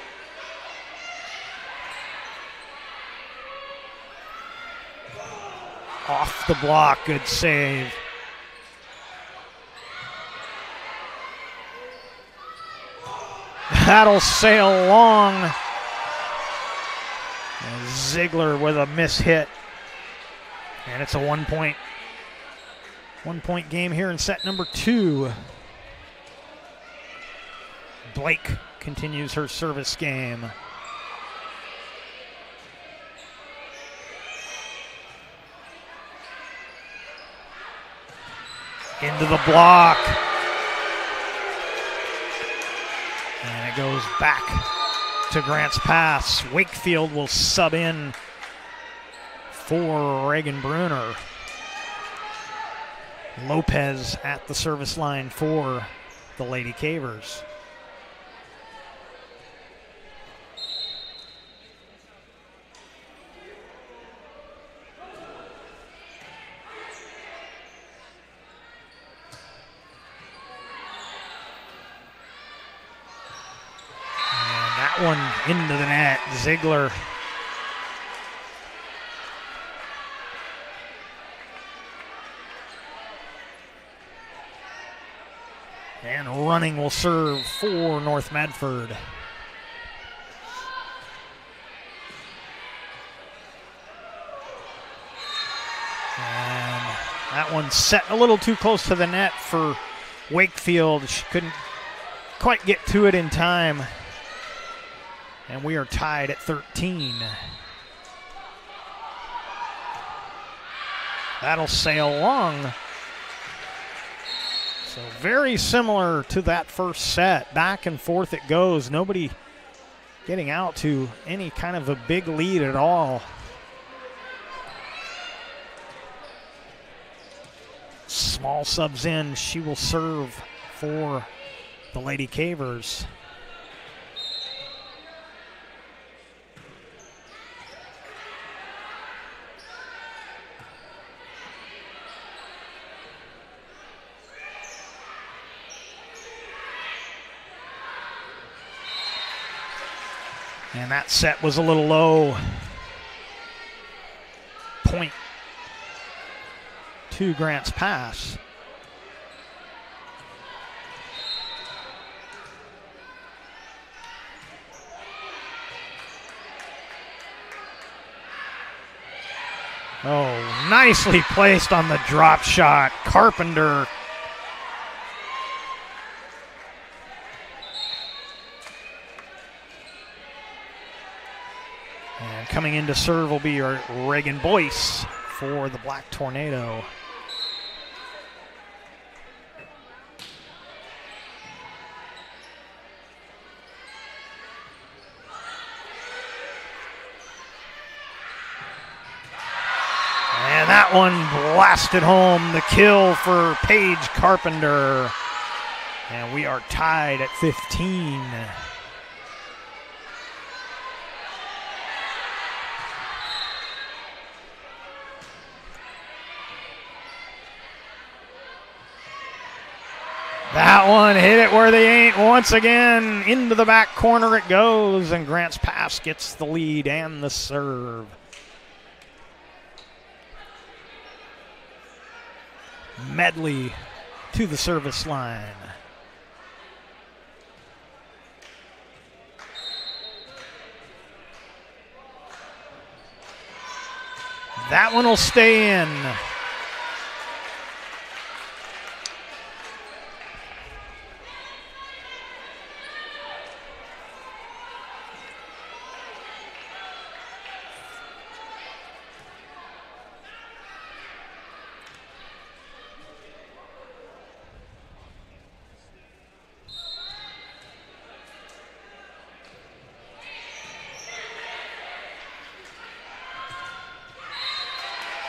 Off the block, good save. That'll sail long. And Ziegler with a miss hit. And it's a one-point game here in set number 2. Blake continues her service game. Into the block. And it goes back to Grants Pass. Wakefield will sub in for Reagan Bruner. Lopez at the service line for the Lady Cavers. One into the net. Ziegler. And running will serve for North Medford. And that one set a little too close to the net for Wakefield. She couldn't quite get to it in time. And we are tied at 13. That'll sail long. So very similar to that first set. Back and forth it goes. Nobody getting out to any kind of a big lead at all. Small subs in. She will serve for the Lady Cavers. And that set was a little low. Point to Grants Pass. Oh, nicely placed on the drop shot. Carpenter. And coming in to serve will be Reagan Boyce for the Black Tornado. And that one blasted home, the kill for Paige Carpenter. And we are tied at 15. That one hit it where they ain't once again. Into the back corner it goes, and Grants Pass gets the lead and the serve. Medley to the service line. That one will stay in.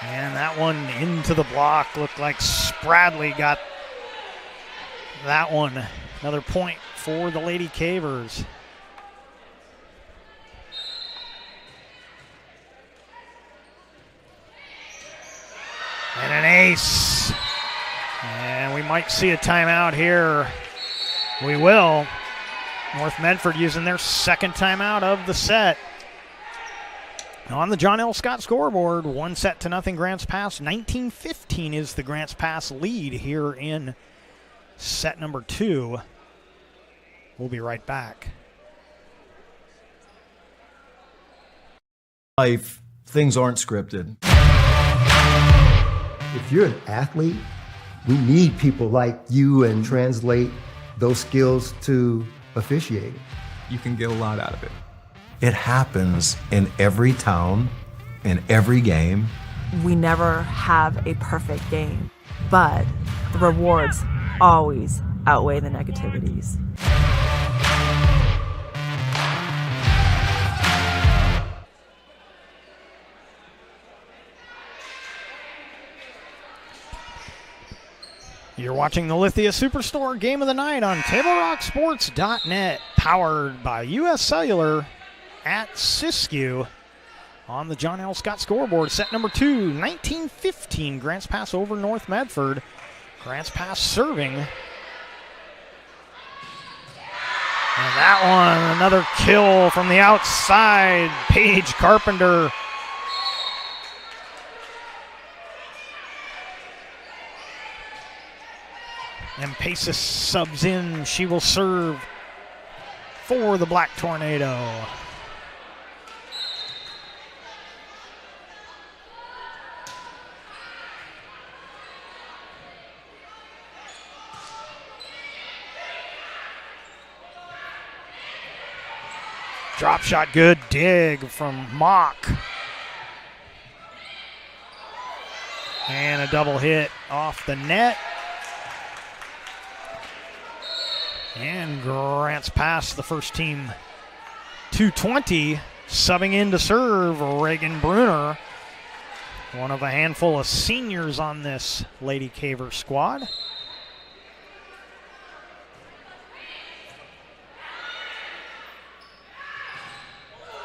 And that one into the block. Looked like Spradley got that one. Another point for the Lady Cavers. And an ace. And we might see a timeout here. We will. North Medford using their second timeout of the set. On the John L. Scott scoreboard, 1-0 Grants Pass. 19-15 is the Grants Pass lead here in set number 2. We'll be right back. Life, things aren't scripted. If you're an athlete, we need people like you and translate those skills to officiating. You can get a lot out of it. It happens in every town, in every game. We never have a perfect game, but the rewards always outweigh the negativities. You're watching the Lithia Superstore Game of the Night on TableRockSports.net, powered by U.S. Cellular at Siskiyou. On the John L. Scott scoreboard, set number 2, 19-15, Grants Pass over North Medford. Grants Pass serving. And that one, another kill from the outside. Paige Carpenter. And Paces subs in. She will serve for the Black Tornado. Drop shot, good dig from Mock. And a double hit off the net. And Grants Pass, the first team, 220, subbing in to serve Reagan Bruner, one of a handful of seniors on this Lady Caver squad.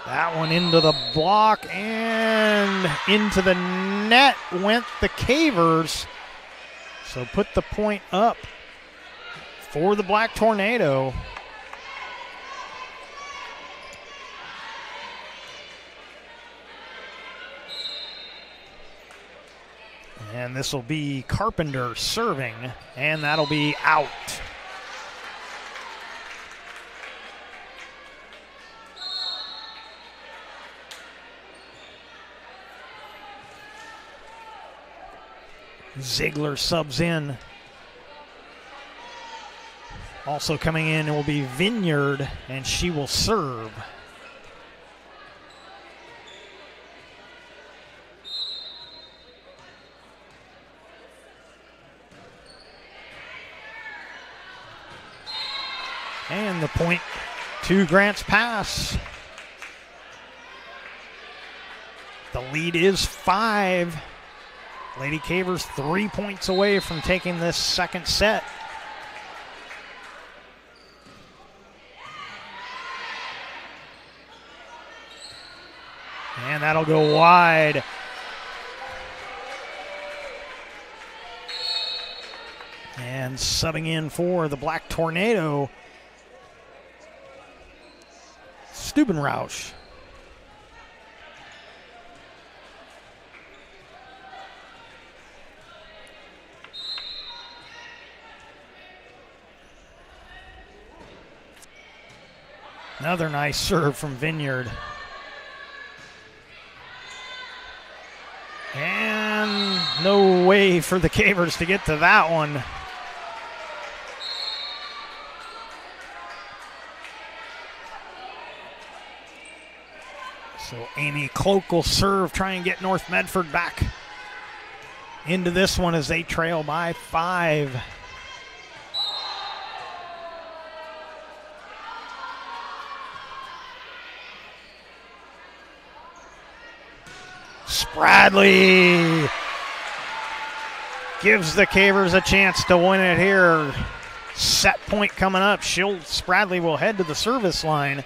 That one into the block and into the net went the Cavers. So put the point up for the Black Tornado. And this will be Carpenter serving, and that'll be out. Ziegler subs in. Also coming in will be Vineyard, and she will serve. And the point to Grants Pass. The lead is 5. Lady Cavers 3 points away from taking this second set. And that'll go wide. And subbing in for the Black Tornado, Stubenrausch. Another nice serve from Vineyard. And no way for the Cavers to get to that one. So Amy Cloak will serve, try and get North Medford back into this one as they trail by 5. Spradley gives the Cavers a chance to win it here. Set point coming up. Spradley will head to the service line.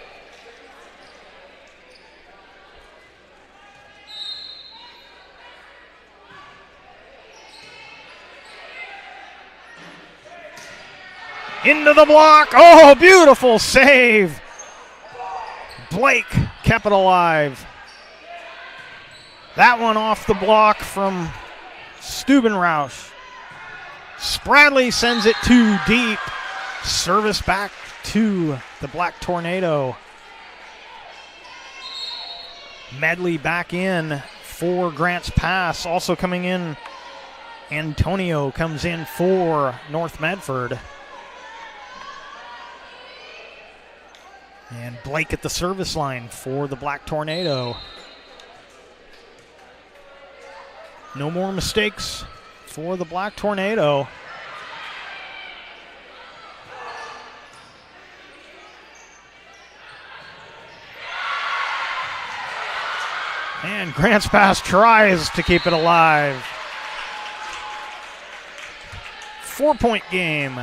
Into the block. Oh, beautiful save. Blake kept it alive. That one off the block from Stubenrausch. Spradley sends it too deep. Service back to the Black Tornado. Medley back in for Grants Pass. Also coming in, Antonio comes in for North Medford. And Blake at the service line for the Black Tornado. No more mistakes for the Black Tornado. And Grants Pass tries to keep it alive. 4-point game.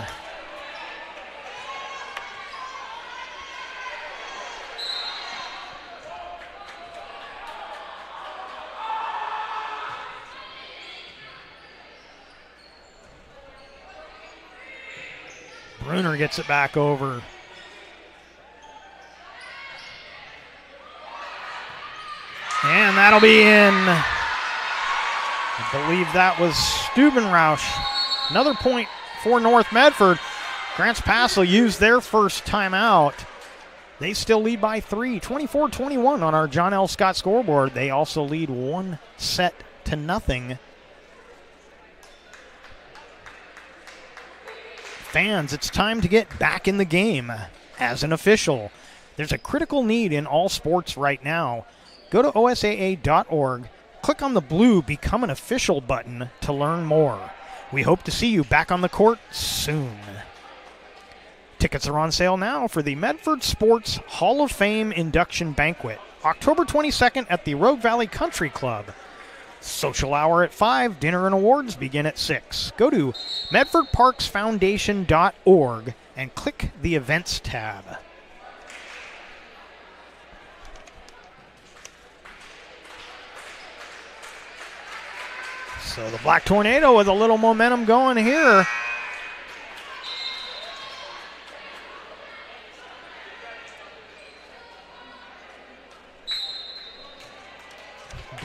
Bruner gets it back over. And that'll be in. I believe that was Stubenrausch. Another point for North Medford. Grants Pass will use their first timeout. They still lead by 3, 24-21 on our John L. Scott scoreboard. They also lead 1-0. Fans, it's time to get back in the game as an official. There's a critical need in all sports right now. Go to OSAA.org, click on the blue Become an Official button to learn more. We hope to see you back on the court soon. Tickets are on sale now for the Medford Sports Hall of Fame Induction Banquet, October 22nd at the Rogue Valley Country Club. Social hour at 5, dinner and awards begin at 6. Go to medfordparksfoundation.org and click the events tab. So the Black Tornado with a little momentum going here.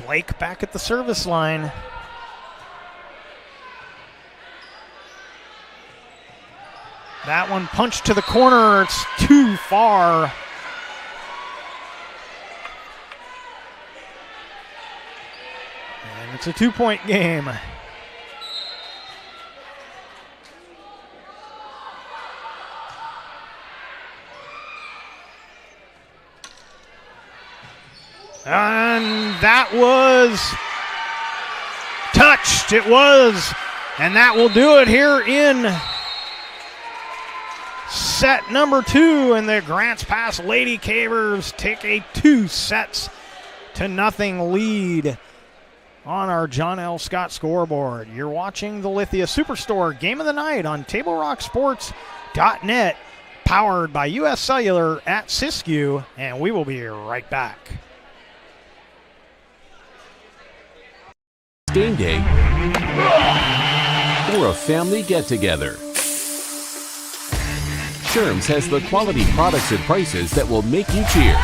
Blake back at the service line. That one punched to the corner. It's too far. And it's a 2-point game. And that was touched. It was. And that will do it here in set number 2. And the Grants Pass Lady Cavers take a 2-0 lead on our John L. Scott scoreboard. You're watching the Lithia Superstore Game of the Night on TableRockSports.net, powered by U.S. Cellular at Siskiyou, and we will be right back. Game day or a family get-together. Sherm's has the quality products and prices that will make you cheer.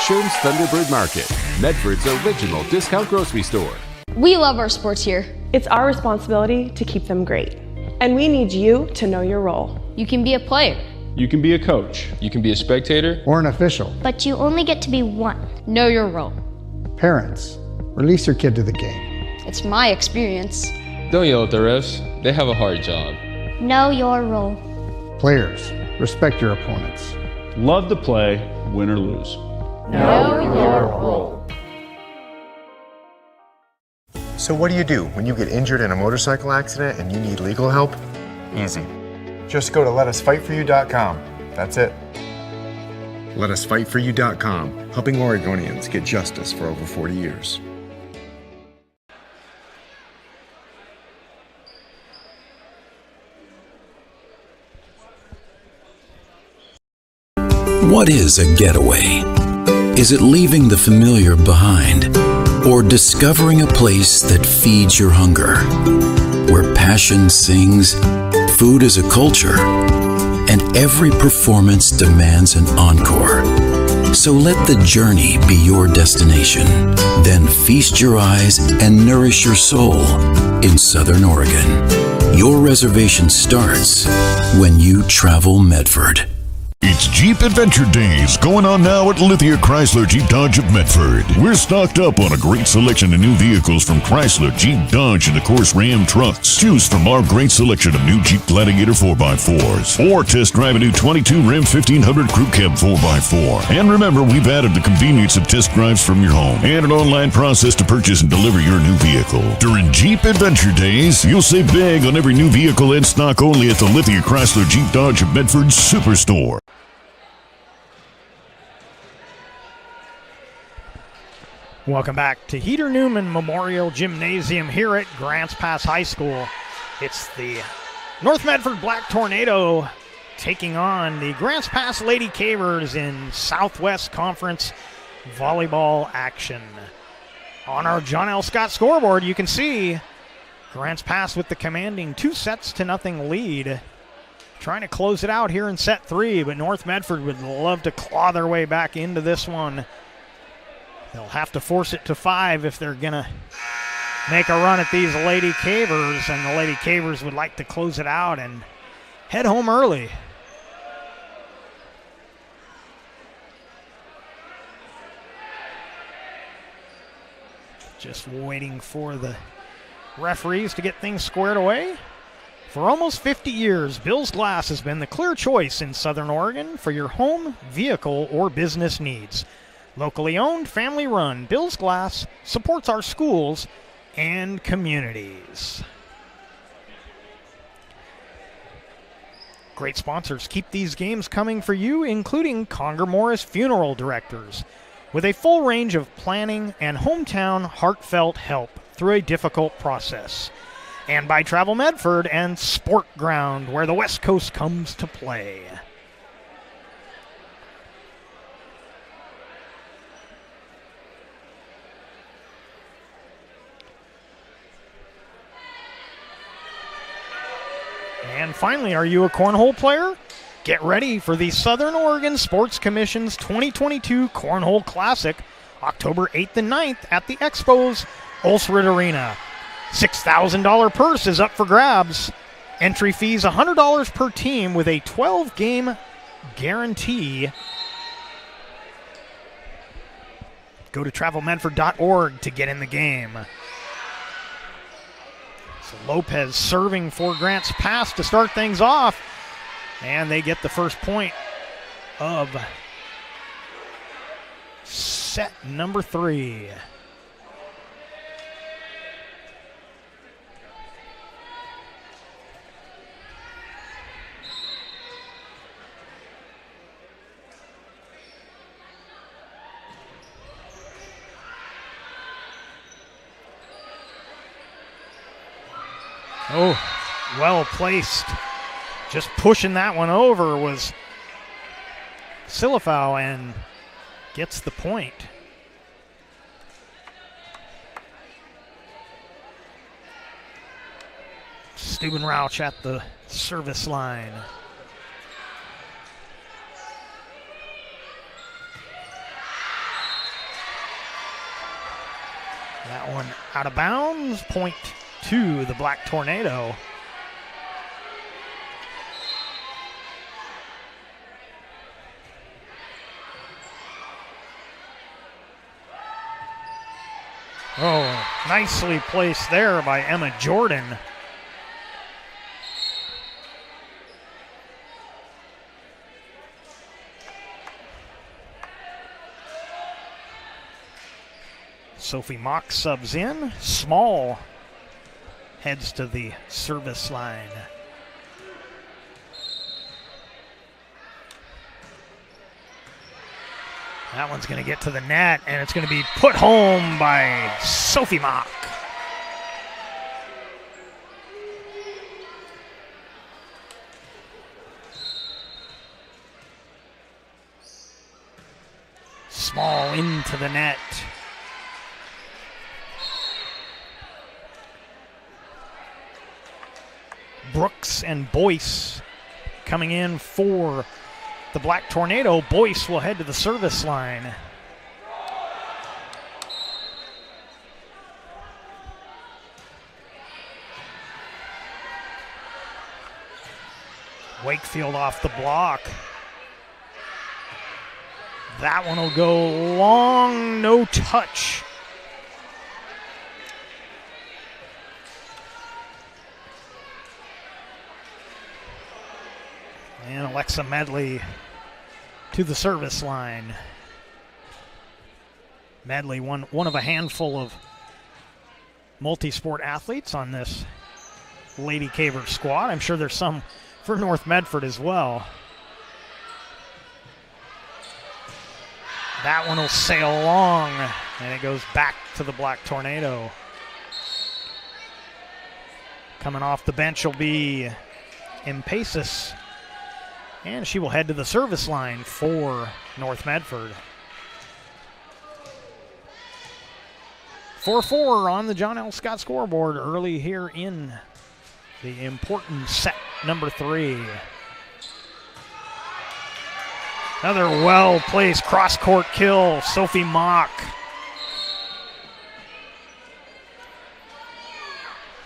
Sherm's Thunderbird Market, Medford's original discount grocery store. We love our sports here. It's our responsibility to keep them great. And we need you to know your role. You can be a player. You can be a coach. You can be a spectator. Or an official. But you only get to be one. Know your role. Parents, release your kid to the game. It's my experience. Don't yell at the refs. They have a hard job. Know your role. Players, respect your opponents. Love to play, win or lose. Know your role. So what do when you get injured in a motorcycle accident and you need legal help? Easy. Just go to letusfightforyou.com. That's it. Letusfightforyou.com, helping Oregonians get justice for over 40 years. What is a getaway? Is it leaving the familiar behind? Or discovering a place that feeds your hunger? Where passion sings, food is a culture, and every performance demands an encore. So let the journey be your destination. Then feast your eyes and nourish your soul in Southern Oregon. Your reservation starts when you travel Medford. It's Jeep Adventure Days going on now at Lithia Chrysler Jeep Dodge of Medford. We're stocked up on a great selection of new vehicles from Chrysler, Jeep, Dodge, and of course Ram trucks. Choose from our great selection of new Jeep Gladiator 4x4s or test drive a new 22 Ram 1500 Crew Cab 4x4. And remember, we've added the convenience of test drives from your home and an online process to purchase and deliver your new vehicle. During Jeep Adventure Days, you'll save big on every new vehicle in stock only at the Lithia Chrysler Jeep Dodge of Medford Superstore. Welcome back to Heater Newman Memorial Gymnasium here at Grants Pass High School. It's the North Medford Black Tornado taking on the Grants Pass Lady Cavers in Southwest Conference volleyball action. On our John L. Scott scoreboard, you can see Grants Pass with the commanding 2-0 lead. Trying to close it out here in set 3, but North Medford would love to claw their way back into this one. They'll have to force it to 5 if they're going to make a run at these Lady Cavers, and the Lady Cavers would like to close it out and head home early. Just waiting for the referees to get things squared away. For almost 50 years, Bill's Glass has been the clear choice in Southern Oregon for your home, vehicle, or business needs. Locally owned, family run, Bill's Glass supports our schools and communities. Great sponsors keep these games coming for you, including Conger Morris Funeral Directors, with a full range of planning and hometown heartfelt help through a difficult process. And by Travel Medford and Sport Ground, where the West Coast comes to play. And finally, are you a cornhole player? Get ready for the Southern Oregon Sports Commission's 2022 Cornhole Classic, October 8th and 9th at the Expo's Ulsrud Arena. $6,000 purse is up for grabs. Entry fees $100 per team with a 12-game guarantee. Go to travelmedford.org to get in the game. So Lopez serving for Grants Pass to start things off. And they get the first point of set number 3. Oh, well placed. Just pushing that one over was Silifau and gets the point. Stubenrauch at the service line. That one out of bounds. Point to the Black Tornado. Oh, nicely placed there by Emma Jordan. Sophie Mock subs in. Small heads to the service line. That one's going to get to the net, and it's going to be put home by Sophie Mock. Small into the net. Brooks and Boyce coming in for the Black Tornado. Boyce will head to the service line. Wakefield off the block. That one will go long, no touch. And Alexa Medley to the service line. Medley, one of a handful of multi-sport athletes on this Lady Caver squad. I'm sure there's some for North Medford as well. That one will sail along, and it goes back to the Black Tornado. Coming off the bench will be Impasis. And she will head to the service line for North Medford. 4-4 on the John L. Scott scoreboard early here in the important set number 3. Another well-placed cross-court kill, Sophie Mock.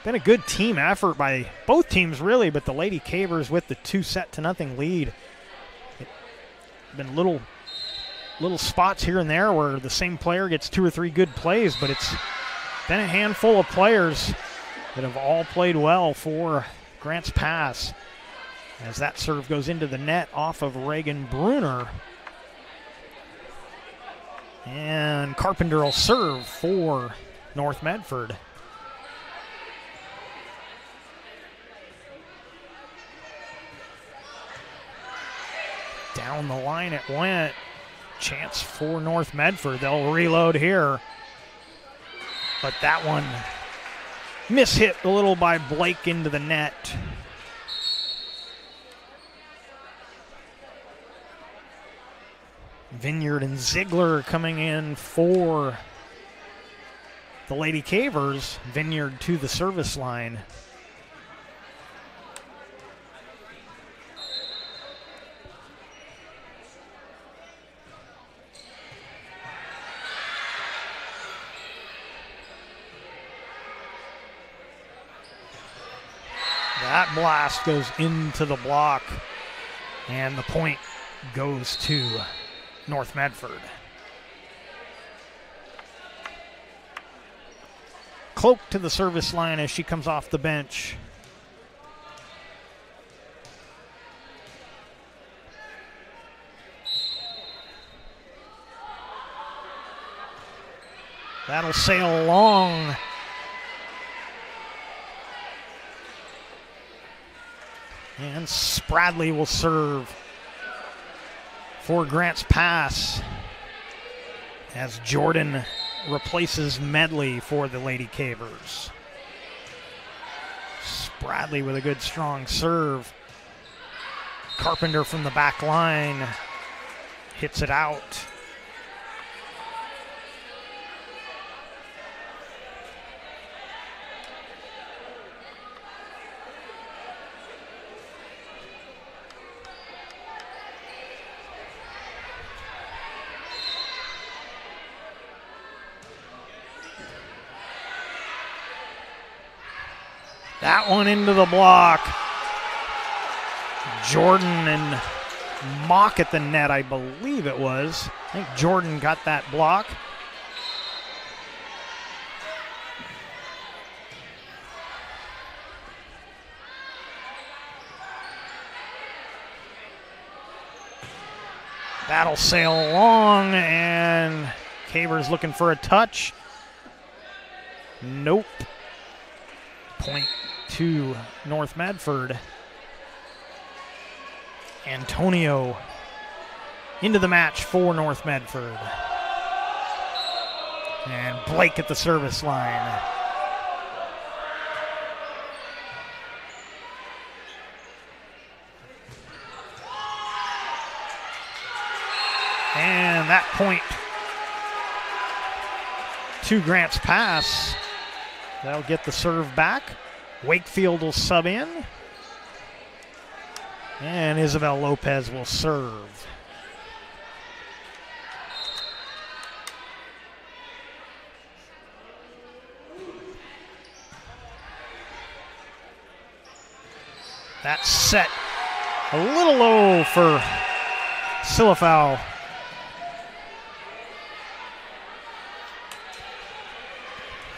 Been a good team effort by both teams, really, but the Lady Cavers with the 2-0 lead. Been little spots here and there where the same player gets 2 or 3 good plays, but it's been a handful of players that have all played well for Grants Pass. As that serve goes into the net off of Reagan Bruner. And Carpenter will serve for North Medford. Down the line it went. Chance for North Medford. They'll reload here. But that one mishit a little by Blake into the net. Vineyard and Ziegler coming in for the Lady Cavers. Vineyard to the service line. That blast goes into the block, and the point goes to North Medford. Cloak to the service line as she comes off the bench. That'll sail along. And Spradley will serve for Grants Pass as Jordan replaces Medley for the Lady Cavers. Spradley with a good strong serve. Carpenter from the back line hits it out. That one into the block. Jordan and Mock at the net, I believe it was. I think Jordan got that block. That'll sail along, and Cavers looking for a touch. Nope. Point to North Medford. Antonio into the match for North Medford. And Blake at the service line. And that point to Grants Pass. That'll get the serve back. Wakefield will sub in. And Isabel Lopez will serve. That's set a little low for Silifau.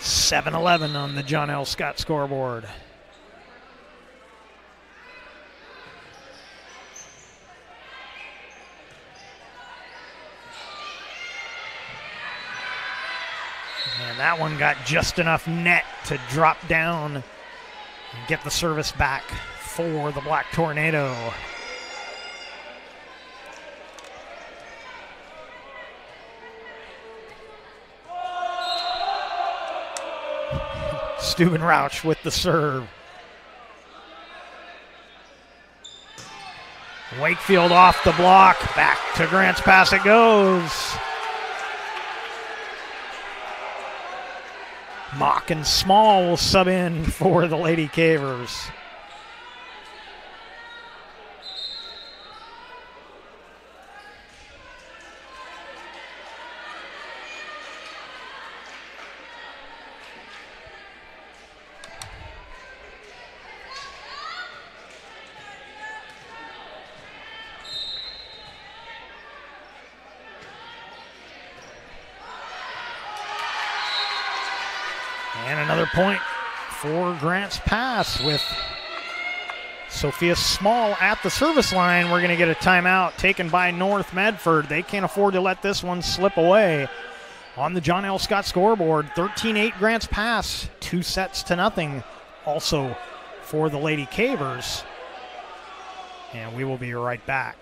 .711 on the John L. Scott scoreboard. And that one got just enough net to drop down and get the service back for the Black Tornado. Steuben Rauch with the serve. Wakefield off the block. Back to Grants Pass it goes. Mock and Small will sub in for the Lady Cavers. And another point for Grants Pass with Sophia Small at the service line. We're going to get a timeout taken by North Medford. They can't afford to let this one slip away. On the John L. Scott scoreboard, 13-8 Grants Pass, 2-0 also for the Lady Cavers. And we will be right back.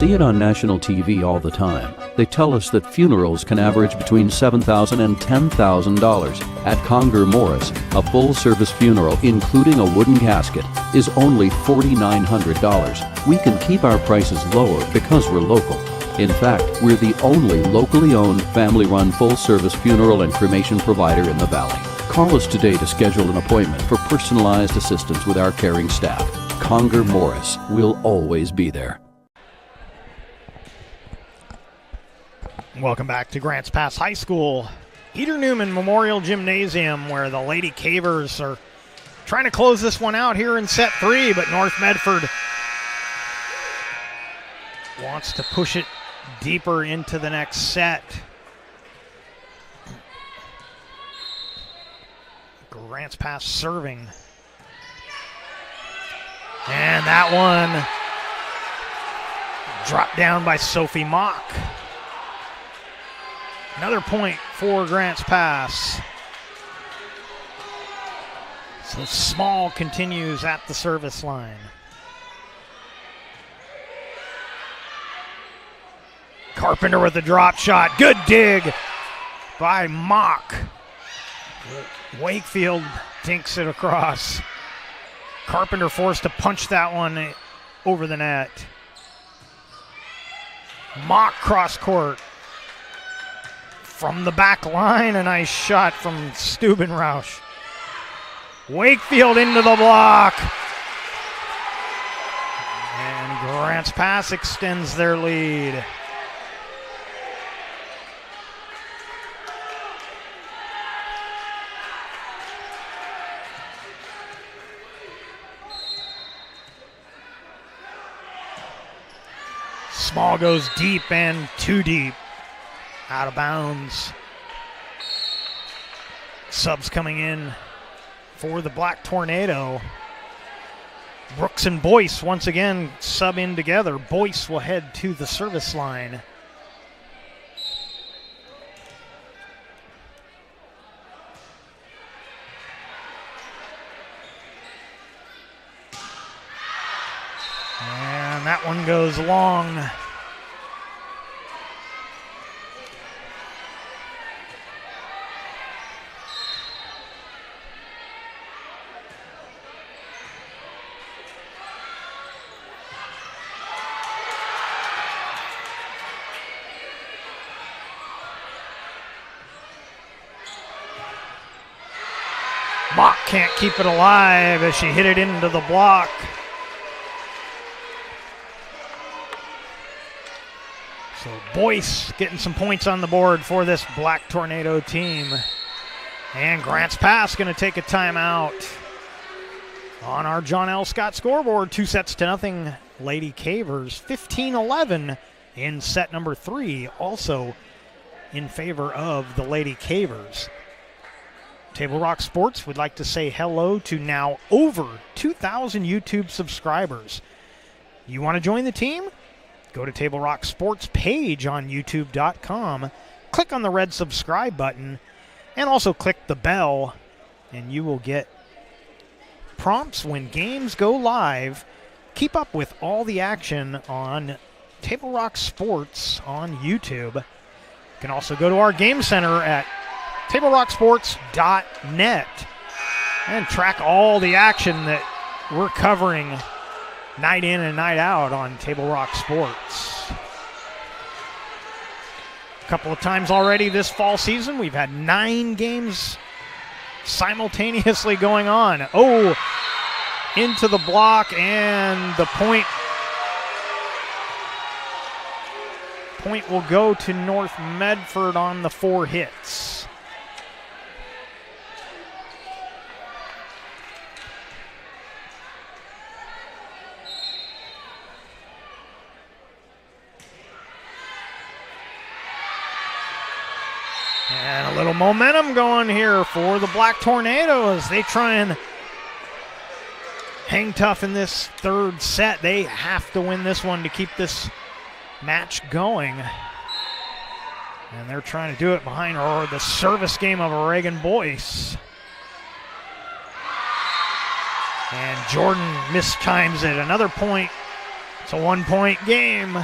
See it on national TV all the time. They tell us that funerals can average between $7,000 and $10,000. At Conger Morris, a full-service funeral, including a wooden casket, is only $4,900. We can keep our prices lower because we're local. In fact, we're the only locally owned, family-run, full-service funeral and cremation provider in the Valley. Call us today to schedule an appointment for personalized assistance with our caring staff. Conger Morris, we'll always be there. Welcome back to Grants Pass High School, Eder Newman Memorial Gymnasium, where the Lady Cavers are trying to close this one out here in set 3, but North Medford wants to push it deeper into the next set. Grants Pass serving. And that one dropped down by Sophie Mock. Another point for Grants Pass. So Small continues at the service line. Carpenter with a drop shot. Good dig by Mock. Wakefield dinks it across. Carpenter forced to punch that one over the net. Mock cross court. From the back line, a nice shot from Stubenrausch. Wakefield into the block. And Grants Pass extends their lead. Small goes deep and too deep. Out of bounds. Subs coming in for the Black Tornado. Brooks and Boyce once again sub in together. Boyce will head to the service line. And that one goes long. Mock can't keep it alive as she hit it into the block. So Boyce getting some points on the board for this Black Tornado team. And Grants Pass going to take a timeout. On our John L. Scott scoreboard, 2-0 Lady Cavers, 15-11 in set number 3, also in favor of the Lady Cavers. Table Rock Sports would like to say hello to now over 2,000 YouTube subscribers. You want to join the team? Go to Table Rock Sports page on youtube.com, click on the red subscribe button, and also click the bell, and you will get prompts when games go live. Keep up with all the action on Table Rock Sports on YouTube. You can also go to our game center at TableRockSports.net. and track all the action that we're covering night in and night out on Table Rock Sports. A couple of times already this fall season, we've had 9 games simultaneously going on. Oh, into the block, and the point will go to North Medford on the 4 hits. And a little momentum going here for the Black Tornadoes. They try and hang tough in this third set. They have to win this one to keep this match going. And they're trying to do it behind the service game of Reagan Boyce. And Jordan mistimes it. Another point. It's a 1-point game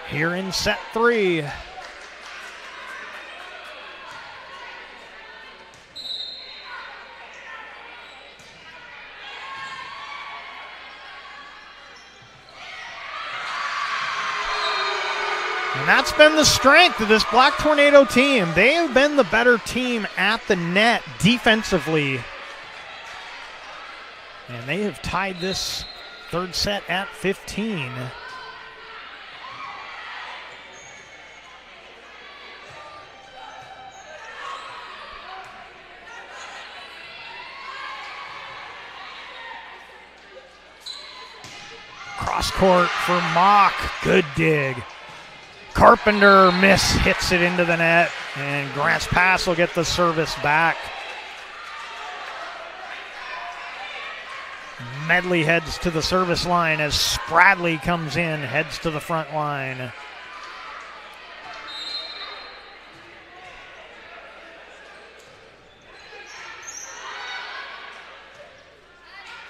here in set 3. And that's been the strength of this Black Tornado team. They have been the better team at the net defensively. And they have tied this third set at 15. Cross court for Mock. Good dig. Carpenter hits it into the net, and Grant's pass will get the service back. Medley heads to the service line as Spradley comes in, heads to the front line.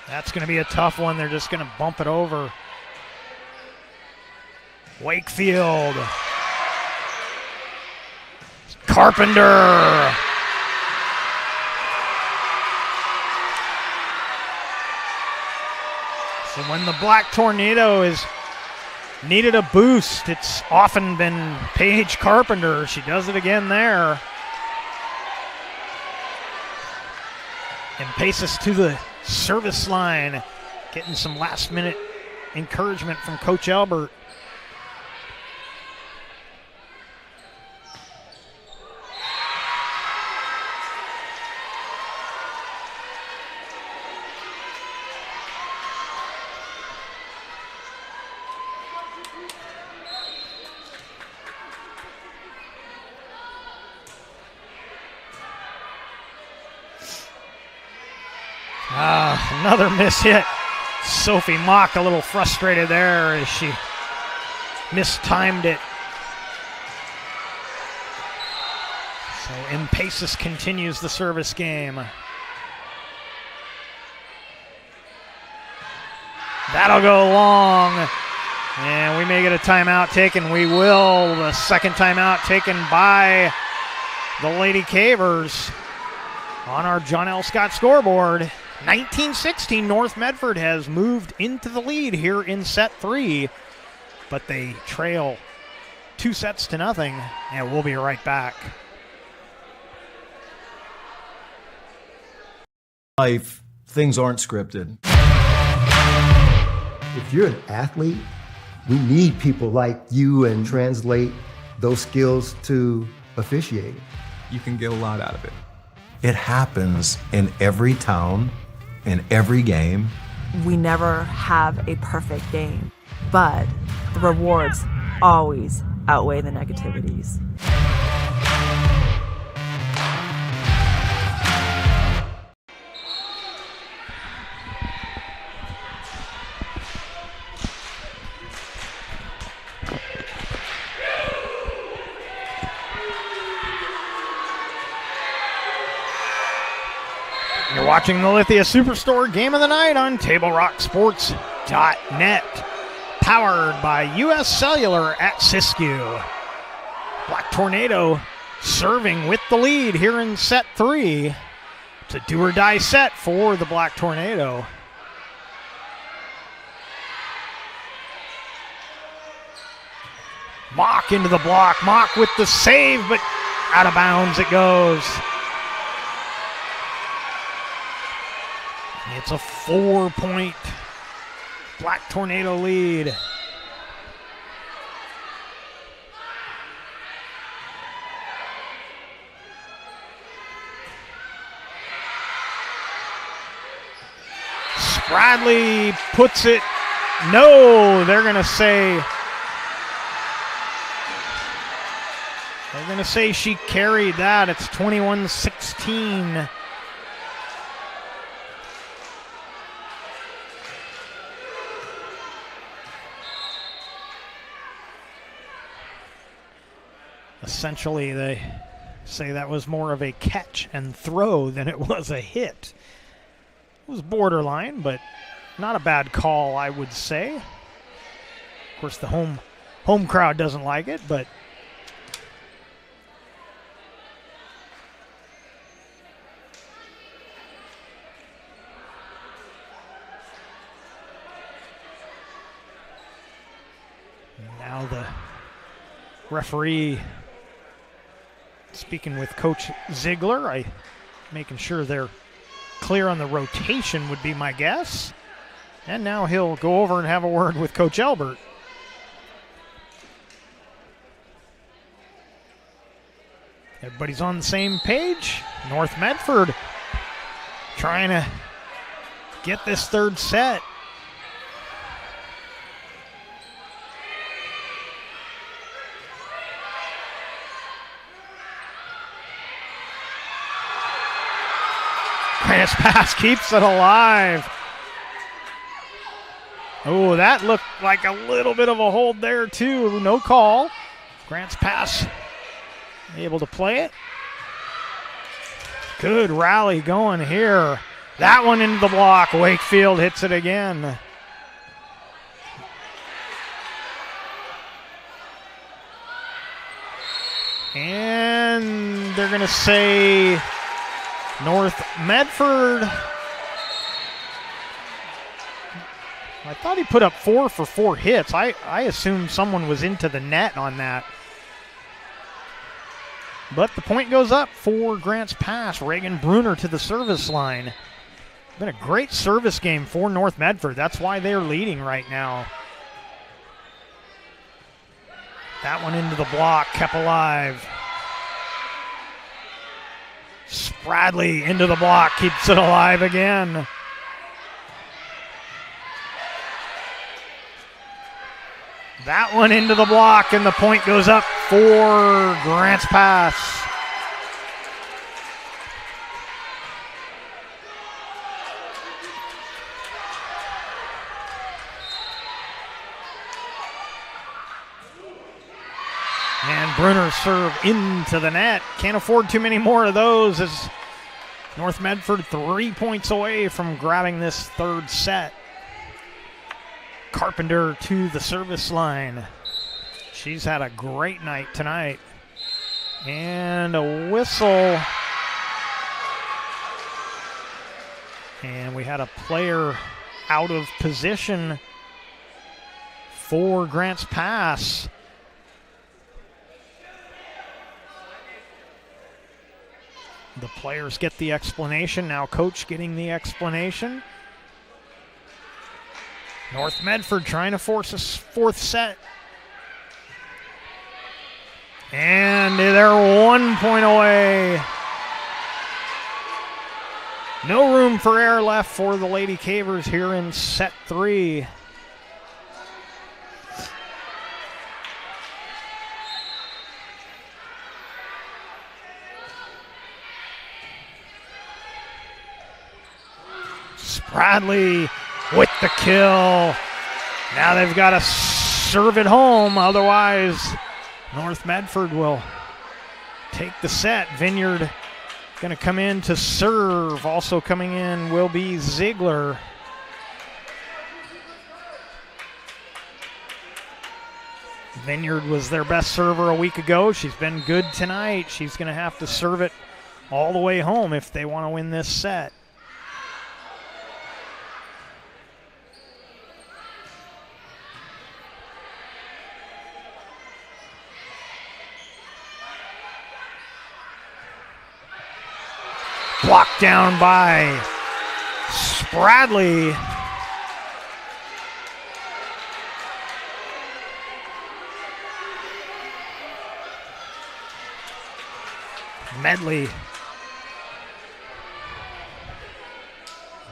That's going to be a tough one. They're just going to bump it over. Wakefield. Carpenter. So when the Black Tornado is needed a boost, it's often been Paige Carpenter. She does it again there. And Paces to the service line, getting some last-minute encouragement from Coach Albert. Another miss hit. Sophie Mock a little frustrated there as she mistimed it. So Impaces continues the service game. That'll go long. And we may get a timeout taken. We will. The second timeout taken by the Lady Cavers on our John L. Scott scoreboard. 19-16, North Medford has moved into the lead here in set 3, but they trail 2-0, and we'll be right back. Life, things aren't scripted. If you're an athlete, we need people like you and translate those skills to officiating. You can get a lot out of it. It happens in every town, in every game. We never have a perfect game, but the rewards always outweigh the negativities. You're watching the Lithia Superstore Game of the Night on TableRockSports.net, powered by U.S. Cellular at Siskiyou. Black Tornado serving with the lead here in set 3. It's a do-or-die set for the Black Tornado. Mock into the block. Mock with the save, but out of bounds it goes. It's a 4-point Black Tornado lead. Bradley puts it. No, they're going to say she carried that. It's 21-16. Essentially, they say that was more of a catch and throw than it was a hit. It was borderline, but not a bad call, I would say. Of course, the home crowd doesn't like it, but now the referee speaking with Coach Ziegler, making sure they're clear on the rotation would be my guess. And now he'll go over and have a word with Coach Elbert. Everybody's on the same page. North Medford trying to get this third set. Grant's pass keeps it alive. Oh, that looked like a little bit of a hold there, too. No call. Grant's pass able to play it. Good rally going here. That one into the block. Wakefield hits it again. And they're going to say North Medford. I thought he put up 4 for 4 hits. I assumed someone was into the net on that. But the point goes up for Grant's pass. Reagan Bruner to the service line. Been a great service game for North Medford. That's why they're leading right now. That one into the block, kept alive. Spradley into the block, keeps it alive again. That one into the block, and the point goes up for Grant's pass. And Brunner serve into the net. Can't afford too many more of those as North Medford 3 points away from grabbing this third set. Carpenter to the service line. She's had a great night tonight. And a whistle. And we had a player out of position for Grant's pass. The players get the explanation. Now coach getting the explanation. North Medford trying to force a fourth set. And they're 1 point away. No room for error left for the Lady Cavers here in set 3. Spradley with the kill. Now they've got to serve it home. Otherwise, North Medford will take the set. Vineyard going to come in to serve. Also coming in will be Ziegler. Vineyard was their best server a week ago. She's been good tonight. She's going to have to serve it all the way home if they want to win this set. Blocked down by Spradley. Medley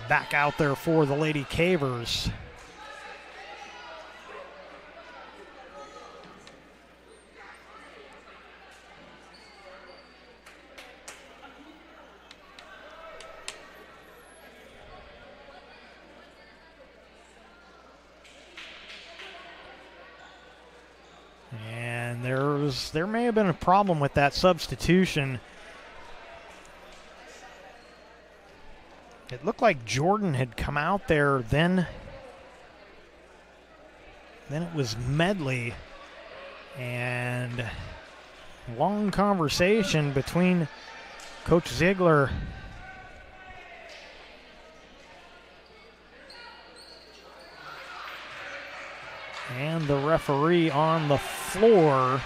back out there for the Lady Cavers. And there may have been a problem with that substitution. It looked like Jordan had come out there, then it was Medley, and long conversation between Coach Ziegler and the referee on the floor.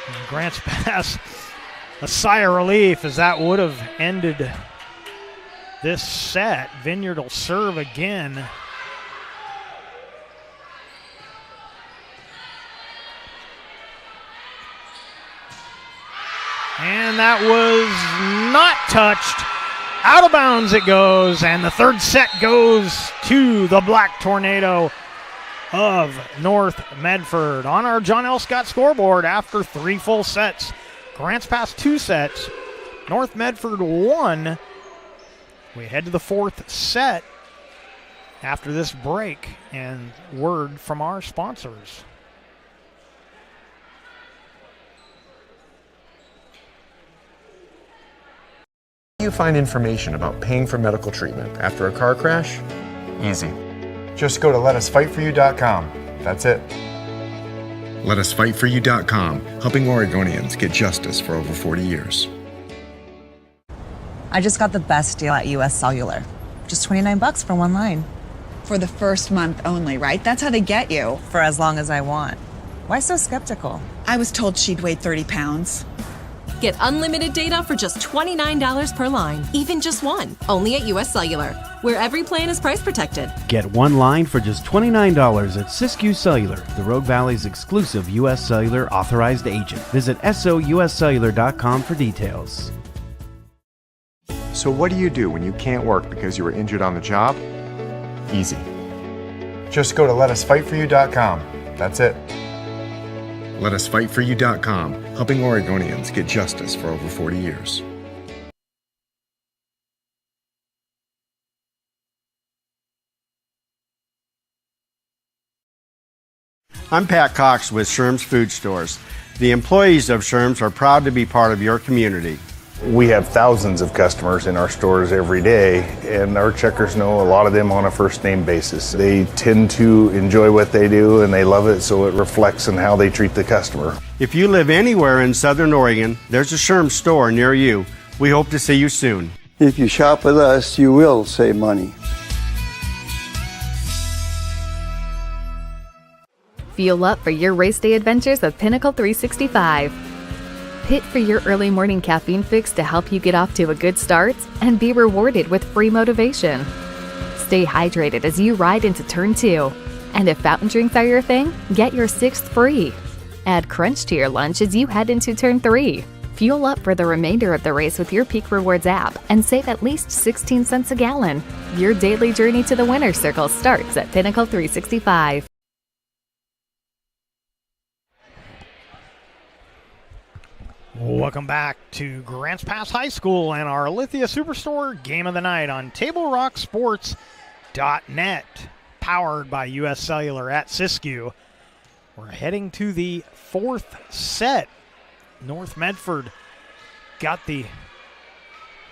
And Grants Pass, a sigh of relief, as that would have ended this set. Vineyard will serve again. And that was not touched. Out of bounds it goes, and the third set goes to the Black Tornado of North Medford. On our John L. Scott scoreboard, after 3 full sets, Grants Pass 2 sets, North Medford 1. We head to the 4th set after this break, and word from our sponsors. You find information about paying for medical treatment after a car crash? Easy. Just go to letusfightforyou.com. That's it. Letusfightforyou.com, helping Oregonians get justice for over 40 years. I just got the best deal at US Cellular. Just $29 for 1 line. For the first month only, right? That's how they get you. For as long as I want. Why so skeptical? I was told she'd weigh 30 pounds. Get unlimited data for just $29 per line, even just one. Only at US Cellular, where every plan is price protected. Get 1 line for just $29 at Siskiyou Cellular, the Rogue Valley's exclusive US Cellular authorized agent. Visit souscellular.com for details. So what do you do when you can't work because you were injured on the job? Easy. Just go to letusfightforyou.com. That's it. Letusfightforyou.com, helping Oregonians get justice for over 40 years. I'm Pat Cox with Sherm's Food Stores. The employees of Sherm's are proud to be part of your community. We have thousands of customers in our stores every day, and our checkers know a lot of them on a first name basis. They tend to enjoy what they do and they love it, so it reflects in how they treat the customer. If you live anywhere in Southern Oregon, there's a Sherm's store near you. We hope to see you soon. If you shop with us, you will save money. Fuel up for your race day adventures with Pinnacle 365. Pit for your early morning caffeine fix to help you get off to a good start and be rewarded with free motivation. Stay hydrated as you ride into Turn 2. And if fountain drinks are your thing, get your 6th free. Add Crunch to your lunch as you head into Turn 3. Fuel up for the remainder of the race with your Peak Rewards app and save at least 16 cents a gallon. Your daily journey to the winner's circle starts at Pinnacle 365. Welcome back to Grants Pass High School and our Lithia Superstore Game of the Night on TableRockSports.net, powered by US Cellular at Siskiyou. We're heading to the 4th set. North Medford got the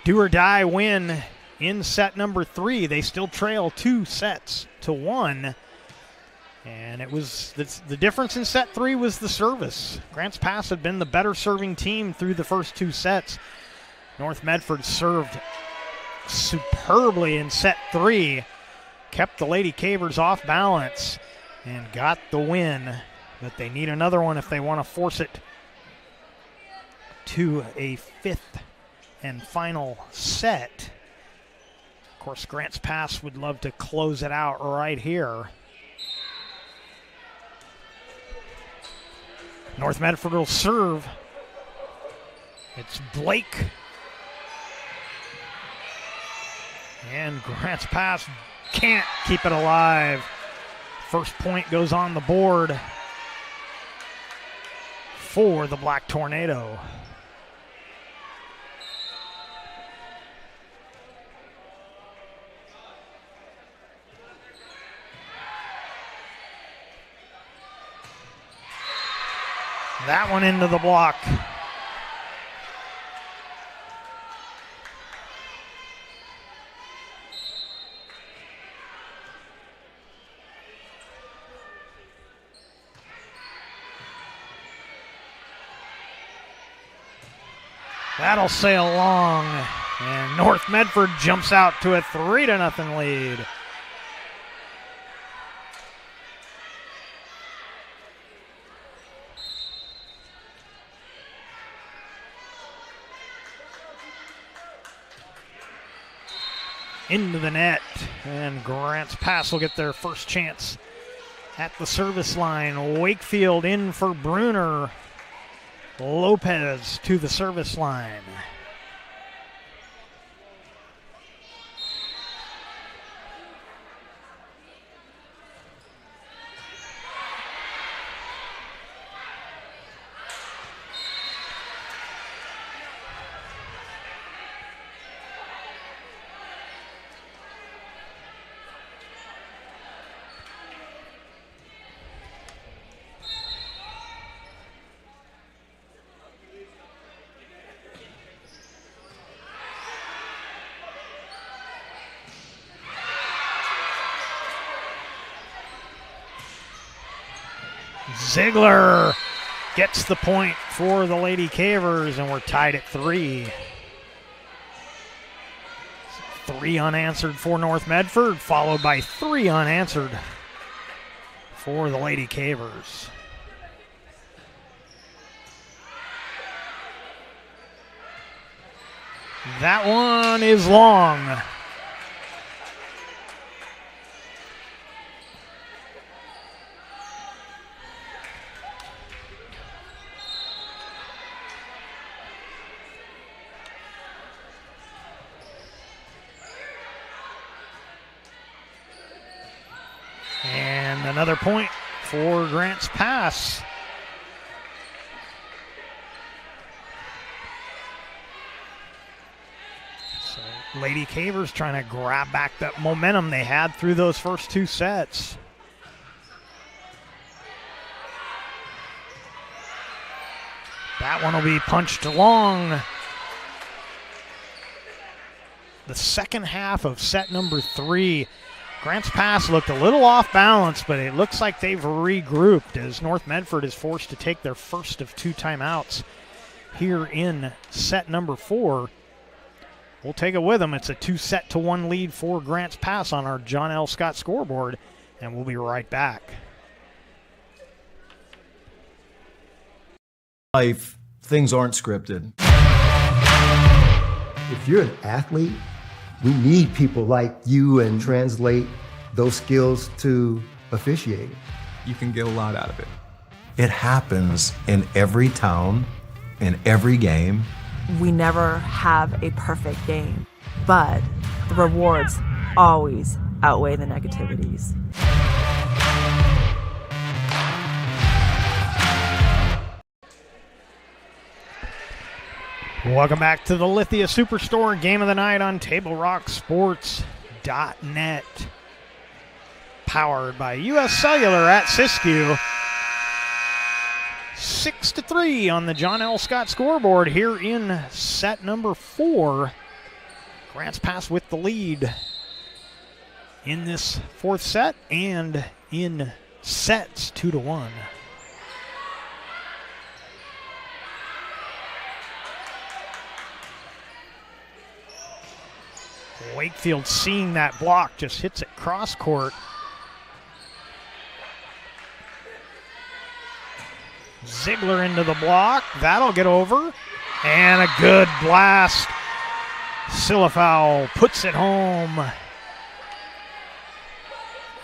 do-or-die win in set number 3. They still trail 2 sets to 1. And it was the difference in set 3 was the service. Grants Pass had been the better serving team through the first 2 sets. North Medford served superbly in set 3, kept the Lady Cavers off balance, and got the win. But they need another one if they want to force it to a 5th and final set. Of course, Grants Pass would love to close it out right here. North Medford will serve. It's Blake. And Grants Pass can't keep it alive. First point goes on the board for the Black Tornado. That one into the block. That'll sail long, and North Medford jumps out to a 3-0 lead. Into the net, and Grants Pass will get their first chance at the service line. Wakefield in for Bruner. Lopez to the service line. Ziegler gets the point for the Lady Cavers, and we're tied at 3. 3 unanswered for North Medford, followed by 3 unanswered for the Lady Cavers. That one is long. And another point for Grants Pass. So Lady Cavers trying to grab back that momentum they had through those first 2 sets. That one will be punched along. The second half of set number 3. Grants Pass looked a little off balance, but it looks like they've regrouped as North Medford is forced to take their first of 2 timeouts here in set number 4. We'll take it with them. It's a 2-1 lead for Grants Pass on our John L. Scott scoreboard, and we'll be right back. Life, things aren't scripted. If you're an athlete, we need people like you and translate those skills to officiating. You can get a lot out of it. It happens in every town, in every game. We never have a perfect game, but the rewards always outweigh the negativities. Welcome back to the Lithia Superstore Game of the Night on TableRockSports.net. Powered by U.S. Cellular at Siskiyou. 6-3 on the John L. Scott scoreboard here in set number 4. Grants Pass with the lead in this 4th set and in sets 2-1. Wakefield seeing that block, just hits it cross court. Ziegler into the block, that'll get over. And a good blast. Silafau puts it home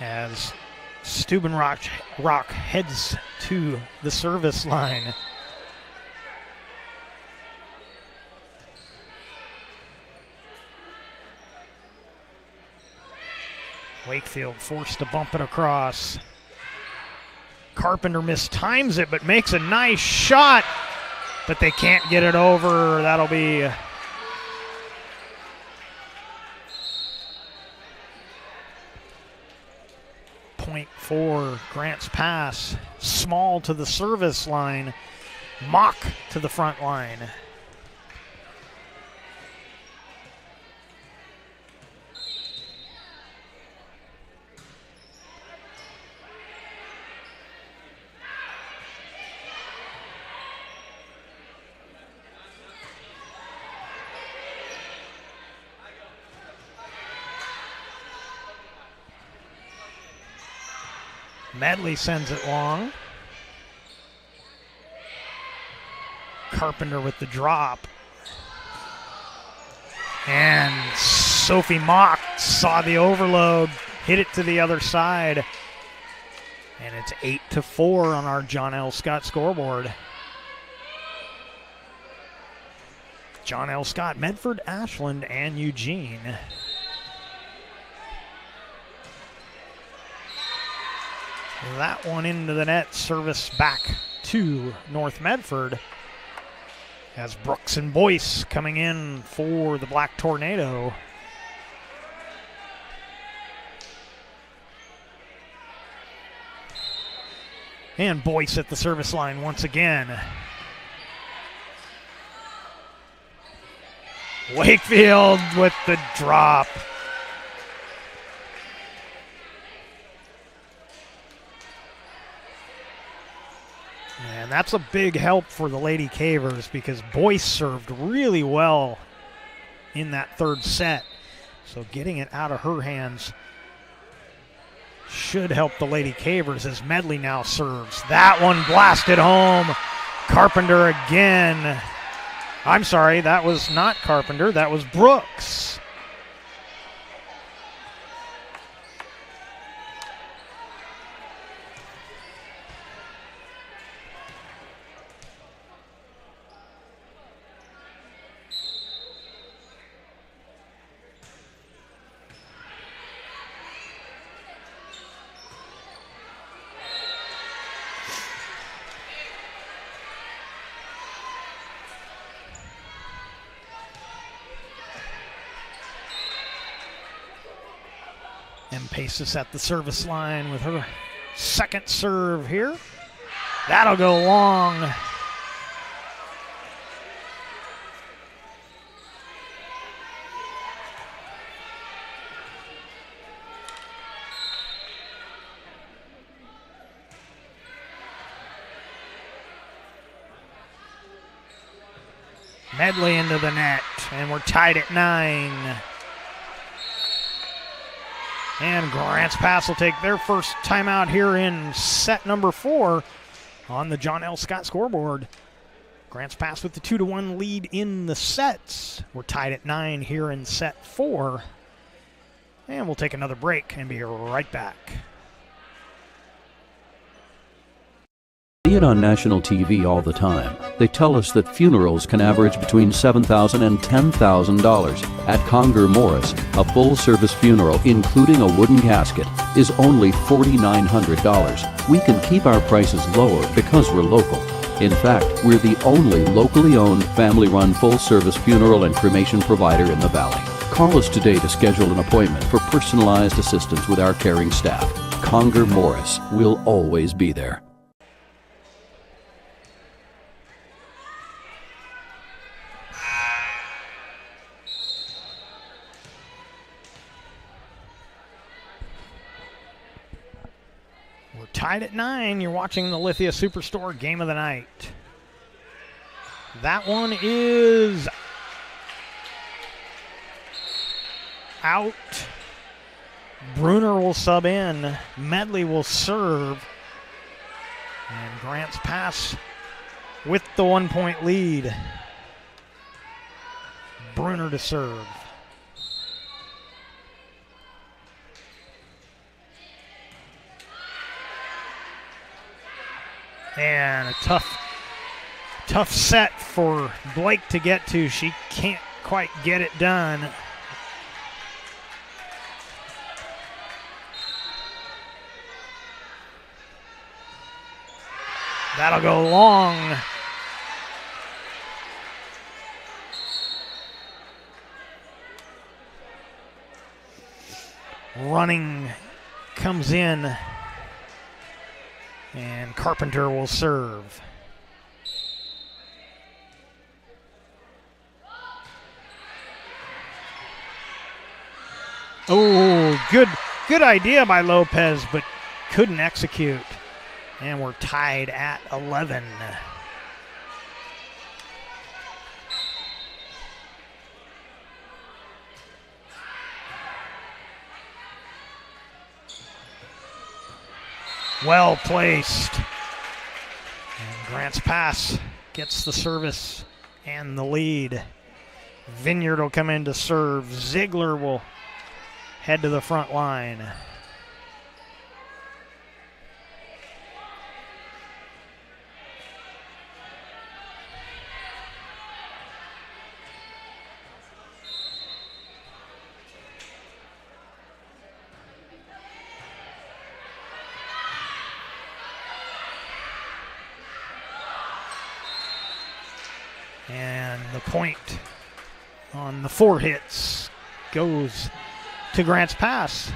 as Stubenrock heads to the service line. Wakefield forced to bump it across. Carpenter mistimes it, but makes a nice shot, but they can't get it over. That'll be .4. Grants Pass. Small to the service line. Mock to the front line. Medley sends it long. Carpenter with the drop. And Sophie Mock saw the overload, hit it to the other side. And it's 8-4 on our John L. Scott scoreboard. John L. Scott, Medford, Ashland, and Eugene. That one into the net, service back to North Medford as Brooks and Boyce coming in for the Black Tornado. And Boyce at the service line once again. Wakefield with the drop. And that's a big help for the Lady Cavers because Boyce served really well in that third set. So getting it out of her hands should help the Lady Cavers as Medley now serves. That one blasted home. Carpenter again. I'm sorry, that was not Carpenter, that was Brooks. And Paces at the service line with her second serve here. That'll go long. Medley into the net, and we're tied at 9. And Grants Pass will take their first timeout here in set number 4 on the John L. Scott scoreboard. Grants Pass with the 2-1 lead in the sets. We're tied at 9 here in set 4. And we'll take another break and be right back. See it on national TV all the time. They tell us that funerals can average between $7,000 and $10,000. At Conger Morris, a full-service funeral, including a wooden casket, is only $4,900. We can keep our prices lower because we're local. In fact, we're the only locally owned, family-run, full-service funeral and cremation provider in the Valley. Call us today to schedule an appointment for personalized assistance with our caring staff. Conger Morris will always be there. tied at 9. You're watching the Lithia Superstore Game of the Night. That one is out. Bruner will sub in. Medley will serve. And Grants Pass with the 1-point lead. Bruner to serve. And a tough set for Blake to get to. She can't quite get it done. That'll go long. Running comes in, and Carpenter will serve. Oh, good idea by Lopez, but couldn't execute. And we're tied at 11. Well placed. And Grants Pass gets the service and the lead. Vineyard will come in to serve. Ziegler will head to the front line. And the point on the 4 hits goes to Grants Pass.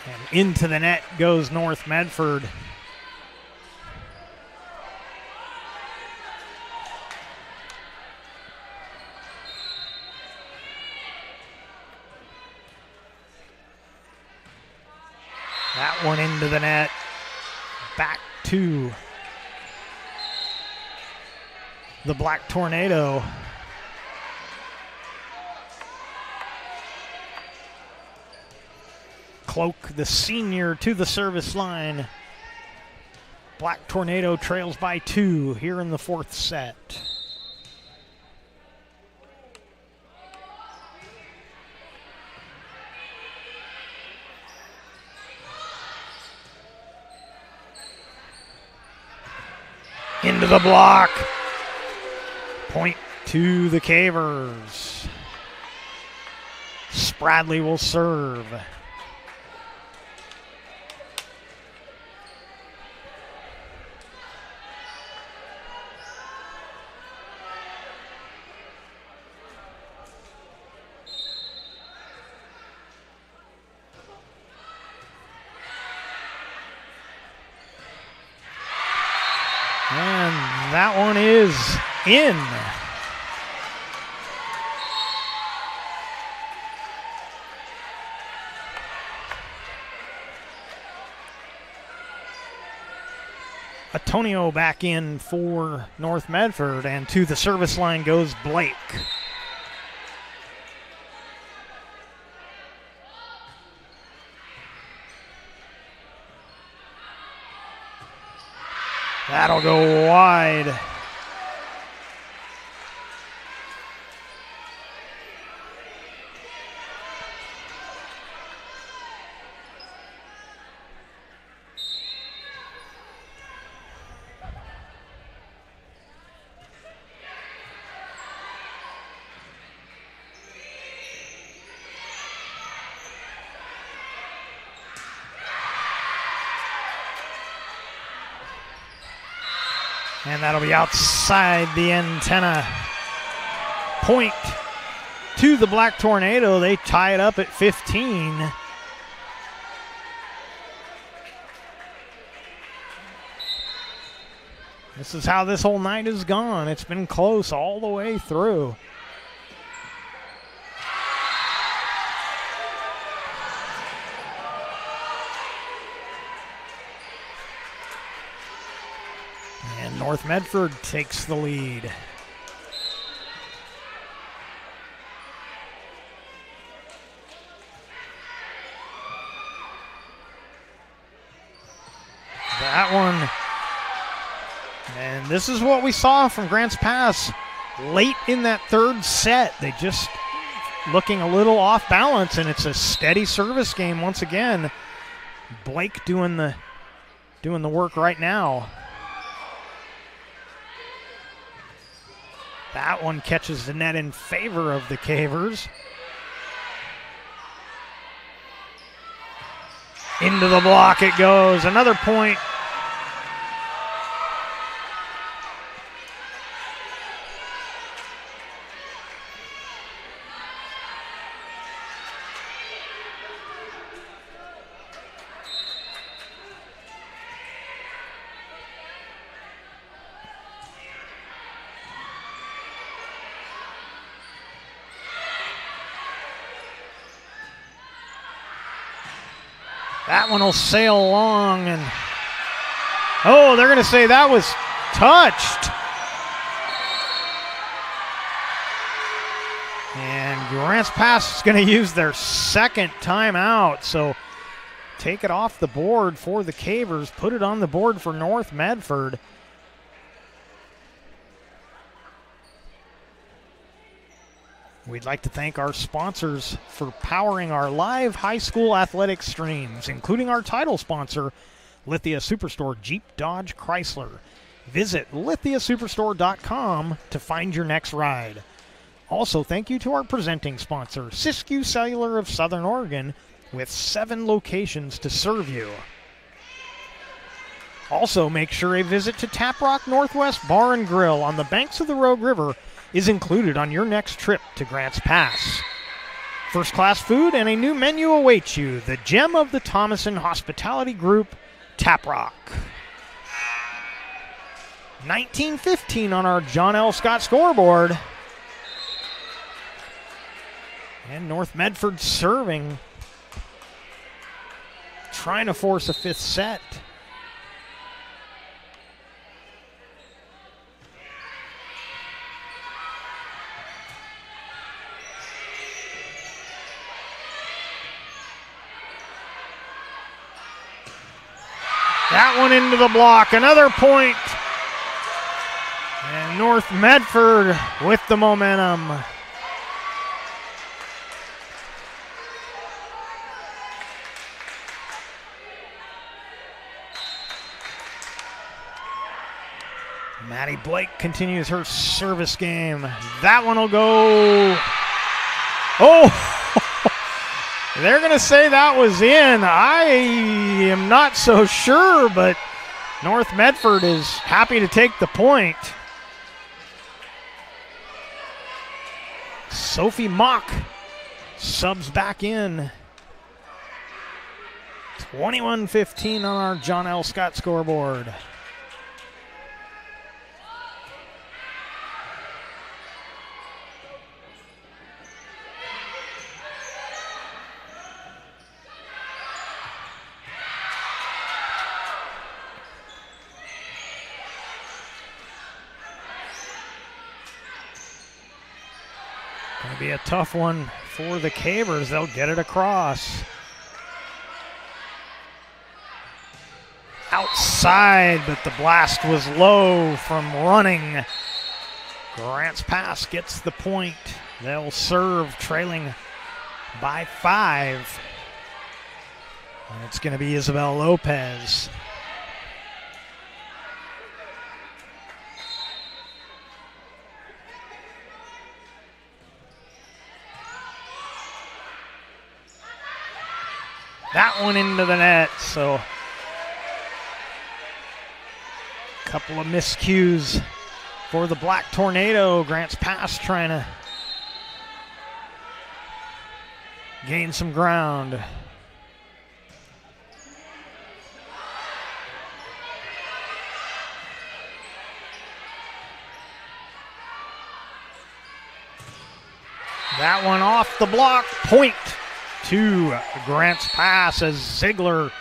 And into the net goes North Medford. That one into the net. Back to the Black Tornado. Cloak, the senior, to the service line. Black Tornado trails by 2 here in the 4th set. Into the block. Point to the Cavers. Spradley will serve. And that one is in. Antonio back in for North Medford, and to the service line goes Blake. That'll go wide. And that'll be outside the antenna. Point to the Black Tornado. They tie it up at 15. This is how this whole night has gone. It's been close all the way through. And North Medford takes the lead. That one. And this is what we saw from Grants Pass late in that third set. They just looking a little off balance, and it's a steady service game once again. Blake doing the work right now. That one catches the net in favor of the Cavers. Into the block it goes. Another point. That one will sail along, and oh, they're going to say that was touched. And Grants Pass is going to use their second timeout, so take it off the board for the Cavers, put it on the board for North Medford. We'd like to thank our sponsors for powering our live high school athletic streams, including our title sponsor, Lithia Superstore Jeep Dodge Chrysler. Visit lithiasuperstore.com to find your next ride. Also, thank you to our presenting sponsor, Siskiyou Cellular of Southern Oregon, with 7 locations to serve you. Also, make sure a visit to Tap Rock Northwest Bar and Grill on the banks of the Rogue River is included on your next trip to Grants Pass. First-class food and a new menu awaits you. The gem of the Thomason Hospitality Group, Tap Rock. 19-15 on our John L. Scott scoreboard. And North Medford serving, trying to force a 5th set. That one into the block, another point. And North Medford with the momentum. Maddie Blake continues her service game. That one will go. Oh! They're going to say that was in. I am not so sure, but North Medford is happy to take the point. Sophie Mock subs back in. 21-15 on our John L. Scott scoreboard. Going to be a tough one for the Cavers. They'll get it across. Outside, but the blast was low from running. Grants Pass gets the point. They'll serve trailing by 5. And it's going to be Isabel Lopez. That one into the net, so a couple of miscues for the Black Tornado. Grants Pass trying to gain some ground. That one off the block. Point to Grants Pass as Ziegler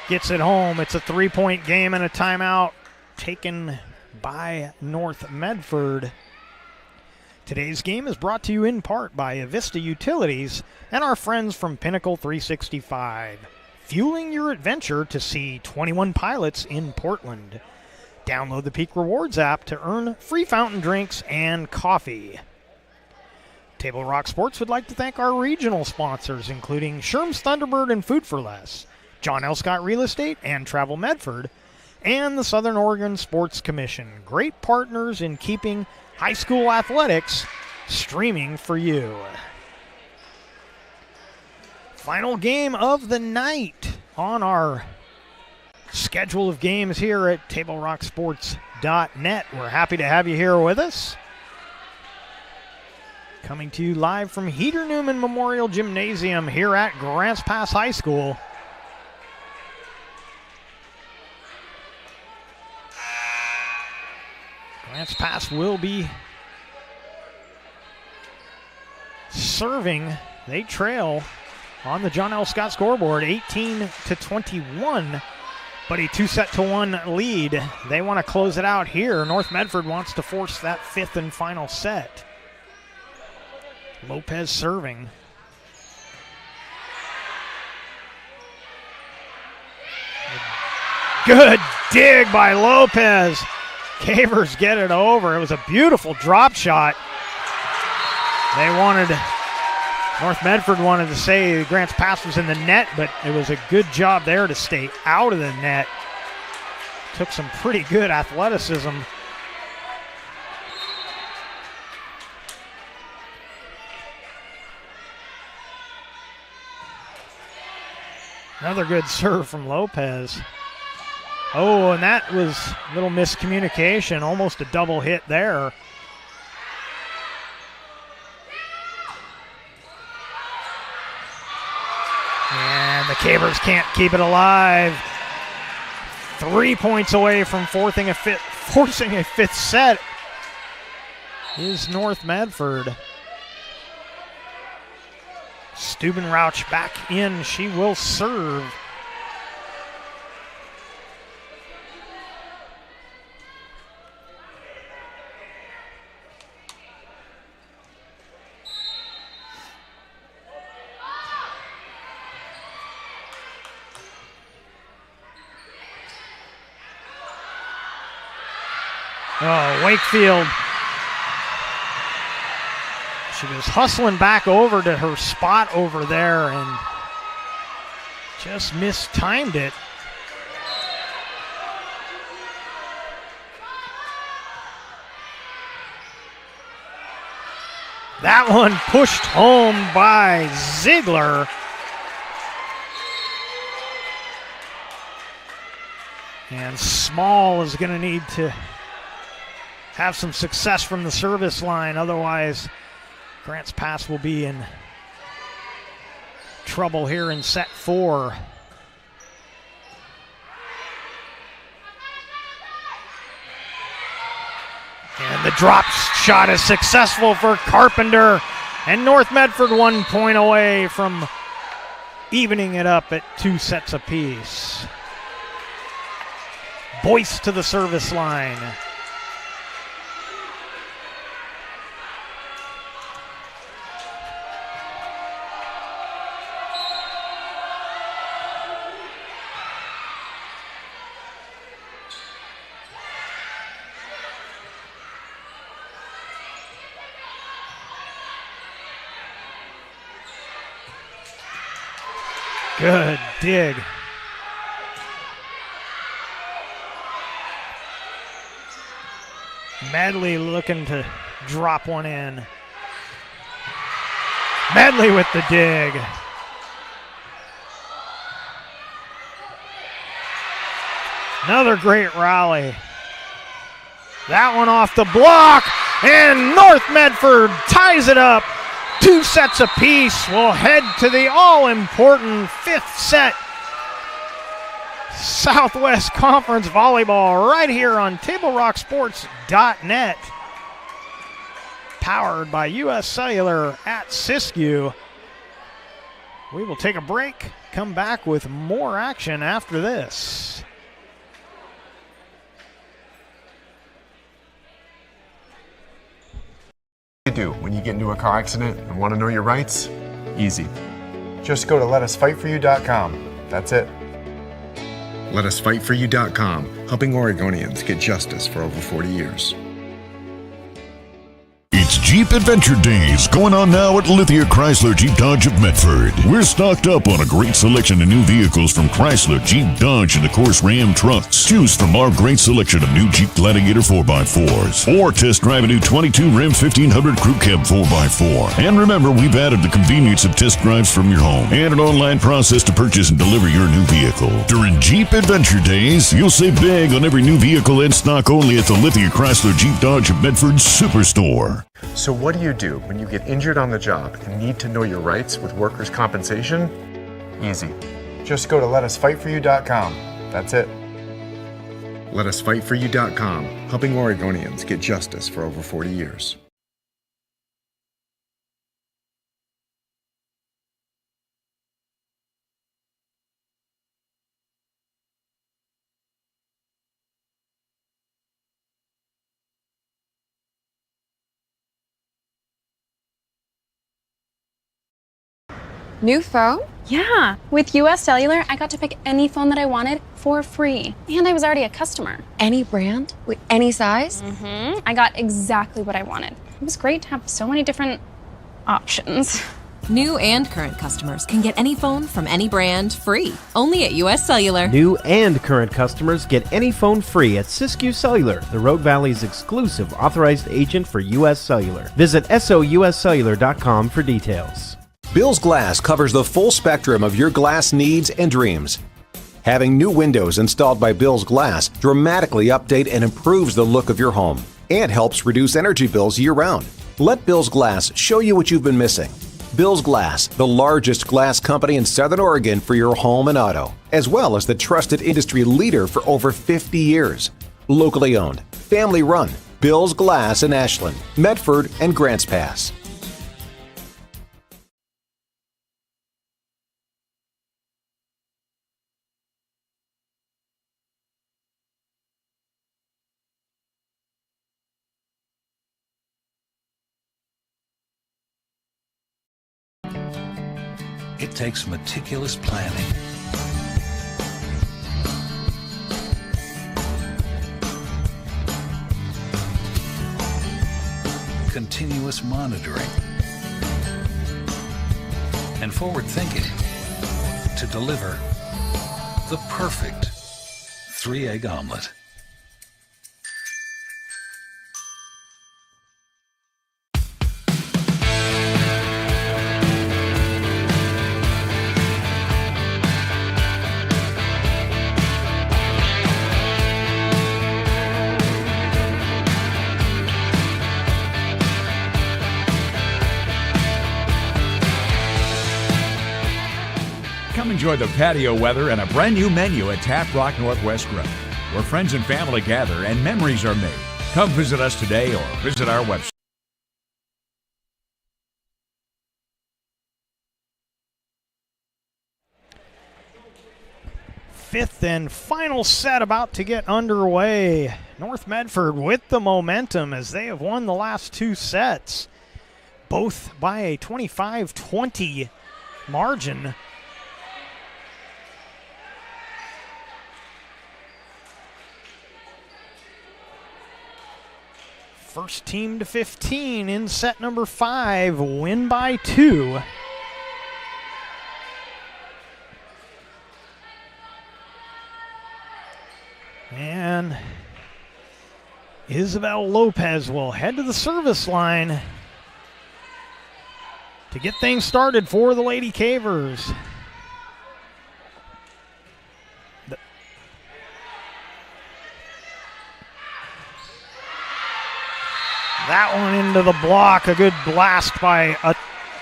gets it home. It's a 3-point game and a timeout taken by North Medford. Today's game is brought to you in part by Avista Utilities and our friends from Pinnacle 365, fueling your adventure to see 21 Pilots in Portland. Download the Peak Rewards app to earn free fountain drinks and coffee. Table Rock Sports would like to thank our regional sponsors, including Sherm's Thunderbird and Food for Less, John L. Scott Real Estate and Travel Medford, and the Southern Oregon Sports Commission. Great partners in keeping high school athletics streaming for you. Final game of the night on our schedule of games here at TableRockSports.net. We're happy to have you here with us. Coming to you live from Heater Newman Memorial Gymnasium here at Grants Pass High School. Grants Pass will be serving. They trail on the John L. Scott scoreboard 18-21, but a 2-1 lead. They want to close it out here. North Medford wants to force that fifth and final set. Lopez serving. Good dig by Lopez. Cavers get it over. It was a beautiful drop shot. North Medford wanted to say Grants Pass was in the net, but it was a good job there to stay out of the net. Took some pretty good athleticism. Another good serve from Lopez. Oh, and that was a little miscommunication, almost a double hit there. And the Cavers can't keep it alive. 3 points away from forcing a fifth set is North Medford. Stubenrauch back in. She will serve. Oh, Wakefield. She was hustling back over to her spot over there and just mistimed it. That one pushed home by Ziegler. And Small is going to need to have some success from the service line. Otherwise, Grants Pass will be in trouble here in set 4. And the drop shot is successful for Carpenter. And North Medford 1 point away from evening it up at 2 sets apiece. Boyce to the service line. Good dig. Medley looking to drop one in. Medley with the dig. Another great rally. That one off the block, and North Medford ties it up. 2 sets apiece. We'll head to the all-important 5th set. Southwest Conference Volleyball right here on TableRockSports.net. powered by U.S. Cellular at Siskiyou. We will take a break, come back with more action after this. What do you do when you get into a car accident and want to know your rights? Easy. Just go to letusfightforyou.com. That's it. Letusfightforyou.com, helping Oregonians get justice for over 40 years. It's Jeep Adventure Days going on now at Lithia Chrysler Jeep Dodge of Medford. We're stocked up on a great selection of new vehicles from Chrysler, Jeep, Dodge, and of course Ram trucks. Choose from our great selection of new Jeep Gladiator 4x4s or test drive a new 22 Ram 1500 Crew Cab 4x4. And remember, we've added the convenience of test drives from your home and an online process to purchase and deliver your new vehicle. During Jeep Adventure Days, you'll save big on every new vehicle in stock only at the Lithia Chrysler Jeep Dodge of Medford Superstore. So what do when you get injured on the job and need to know your rights with workers' compensation? Easy. Just go to letusfightforyou.com. That's it. Letusfightforyou.com, helping Oregonians get justice for over 40 years. New phone? Yeah. With US Cellular, I got to pick any phone that I wanted for free. And I was already a customer. Any brand? With any size? Mm-hmm. I got exactly what I wanted. It was great to have so many different options. New and current customers can get any phone from any brand free, only at US Cellular. New and current customers get any phone free at Siskiyou Cellular, the Rogue Valley's exclusive authorized agent for US Cellular. Visit souscellular.com for details. Bill's Glass covers the full spectrum of your glass needs and dreams. Having new windows installed by Bill's Glass dramatically update and improves the look of your home and helps reduce energy bills year-round. Let Bill's Glass show you what you've been missing. Bill's Glass, the largest glass company in Southern Oregon for your home and auto, as well as the trusted industry leader for over 50 years. Locally owned, family run, Bill's Glass in Ashland, Medford, and Grants Pass. It takes meticulous planning, continuous monitoring, and forward thinking to deliver the perfect 3-egg omelet. Enjoy the patio weather and a brand new menu at Tap Rock Northwest Grill, where friends and family gather and memories are made. Come visit us today or visit our website. Fifth and final set about to get underway. North Medford with the momentum as they have won the last two sets, both by a 25-20 margin. First team to 15 in set number 5, win by 2. And Isabel Lopez will head to the service line to get things started for the Lady Cavers. That one into the block, a good blast by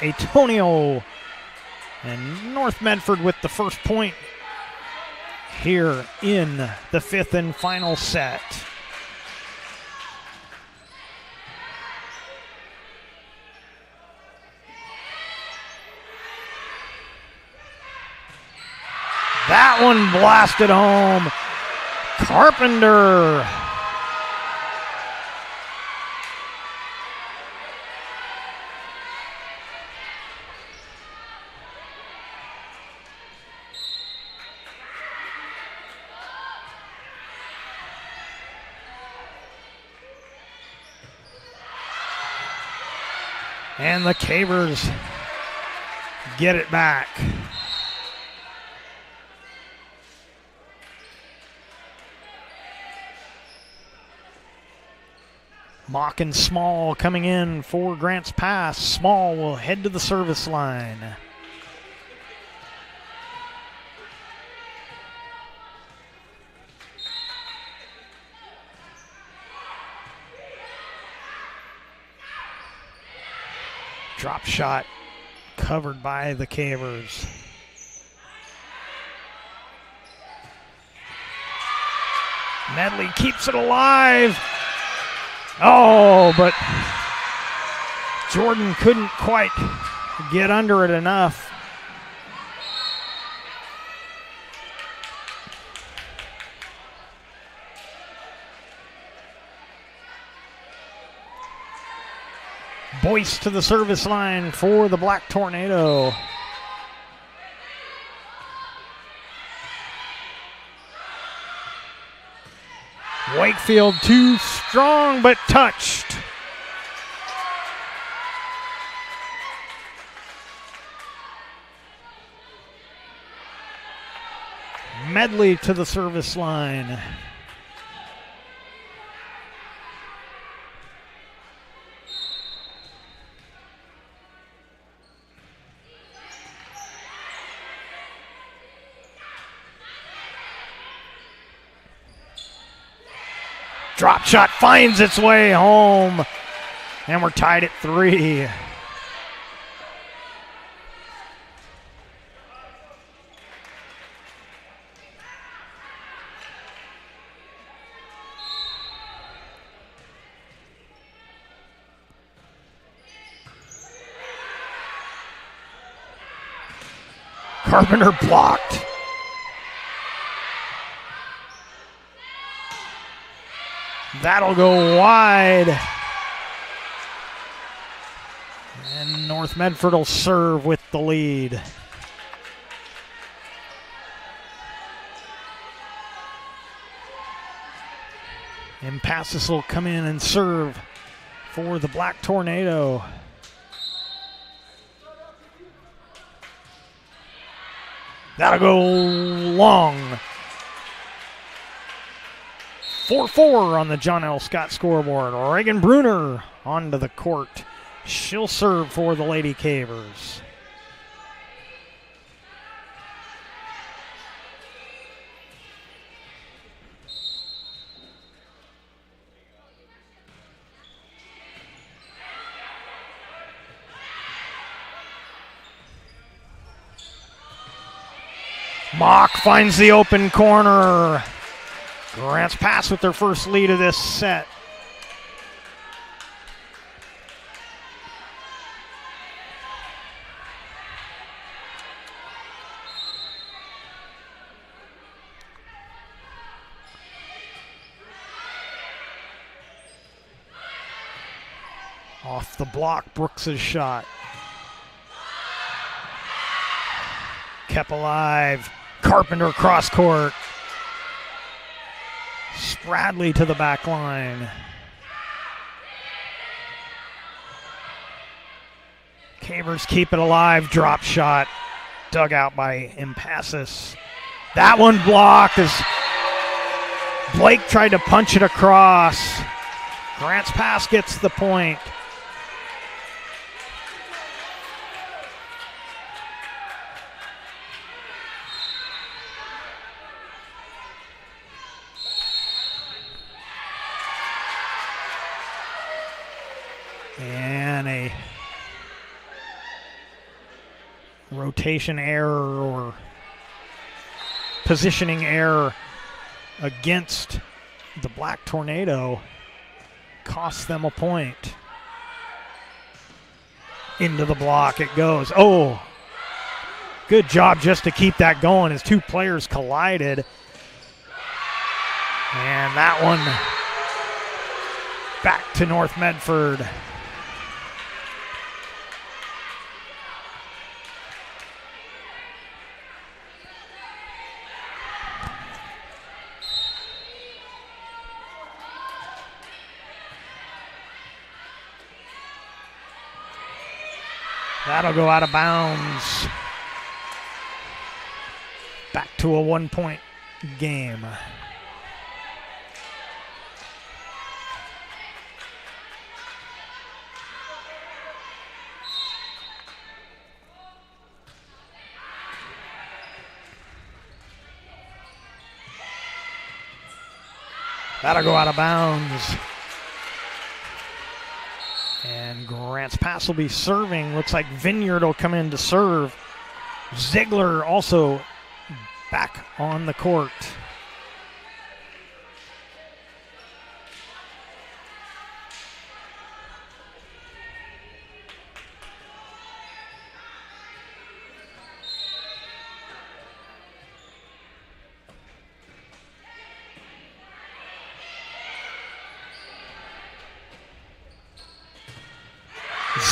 Antonio. And North Medford with the first point here in the fifth and final set. That one blasted home. Carpenter. And the Cavers get it back. Mock and Small coming in for Grants Pass. Small will head to the service line. Drop shot covered by the Cavers. Medley keeps it alive. Oh, but Jordan couldn't quite get under it enough. Boyce to the service line for the Black Tornado. Wakefield too strong, but touched. Medley to the service line. Drop shot finds its way home, and we're tied at 3. Carpenter blocked. That'll go wide. And North Medford will serve with the lead. Impasses will come in and serve for the Black Tornado. That'll go long. 4-4 on the John L. Scott scoreboard. Reagan Bruner onto the court. She'll serve for the Lady Cavers. Mock finds the open corner. Grants Pass with their first lead of this set. Off the block, Brooks' shot. Kept alive. Carpenter cross court. Spradley to the back line. Cavers keep it alive. Drop shot. Dug out by Impasses. That one blocked as Blake tried to punch it across. Grants Pass gets the point. And a rotation error or positioning error against the Black Tornado costs them a point. Into the block it goes. Oh, Good job just to keep that going as two players collided. And that one back to North Medford. That'll go out of bounds. Back to a 1-point game. That'll go out of bounds. And Grant's pass will be serving. Looks like Vineyard will come in to serve. Ziegler also back on the court.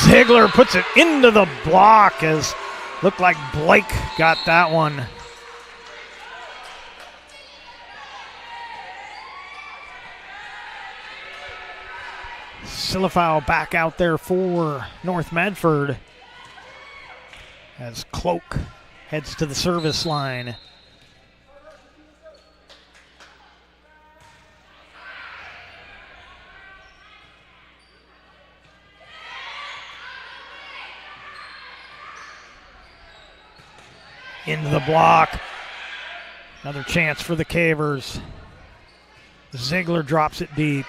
Ziegler puts it into the block as looked like Blake got that one. Silifau back out there for North Medford as Cloak heads to the service line. Into the block. Another chance for the Cavers. Ziegler drops it deep.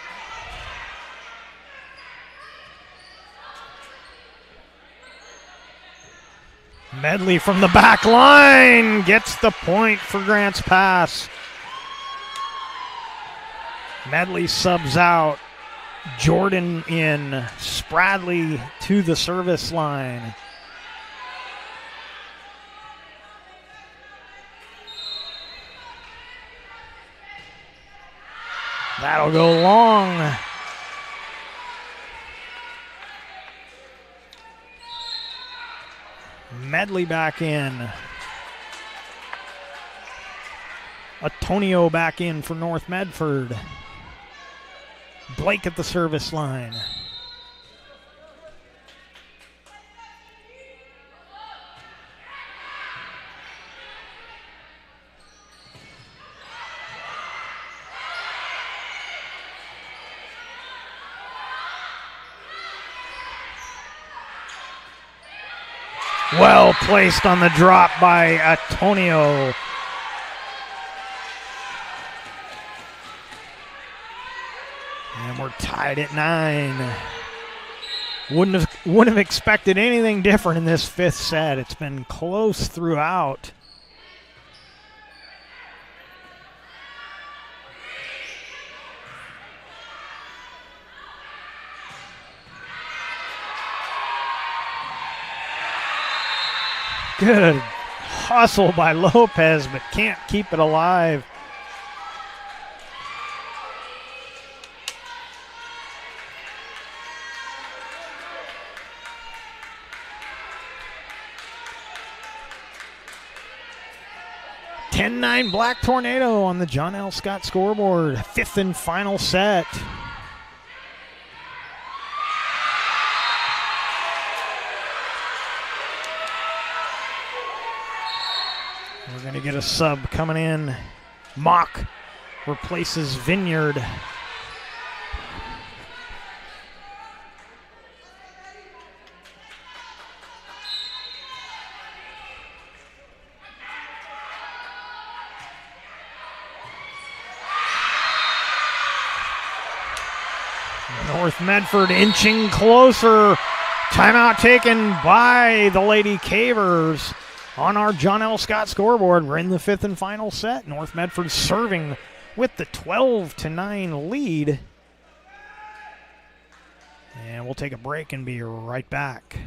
Medley from the back line gets the point for Grant's pass. Medley subs out. Jordan in. Spradley to the service line. That'll go long. Medley back in. Antonio back in for North Medford. Blake at the service line. Well placed on the drop by Antonio. And we're tied at 9. Wouldn't have expected anything different in this fifth set. It's been close throughout. Good hustle by Lopez, but can't keep it alive. (10-9) Black Tornado on the John L. Scott scoreboard. Fifth and final set. We're going to get a sub coming in. Mock replaces Vineyard. North Medford inching closer. Timeout taken by the Lady Cavers. On our John L. Scott scoreboard, we're in the fifth and final set. North Medford serving with the 12-9 lead. And we'll take a break and be right back.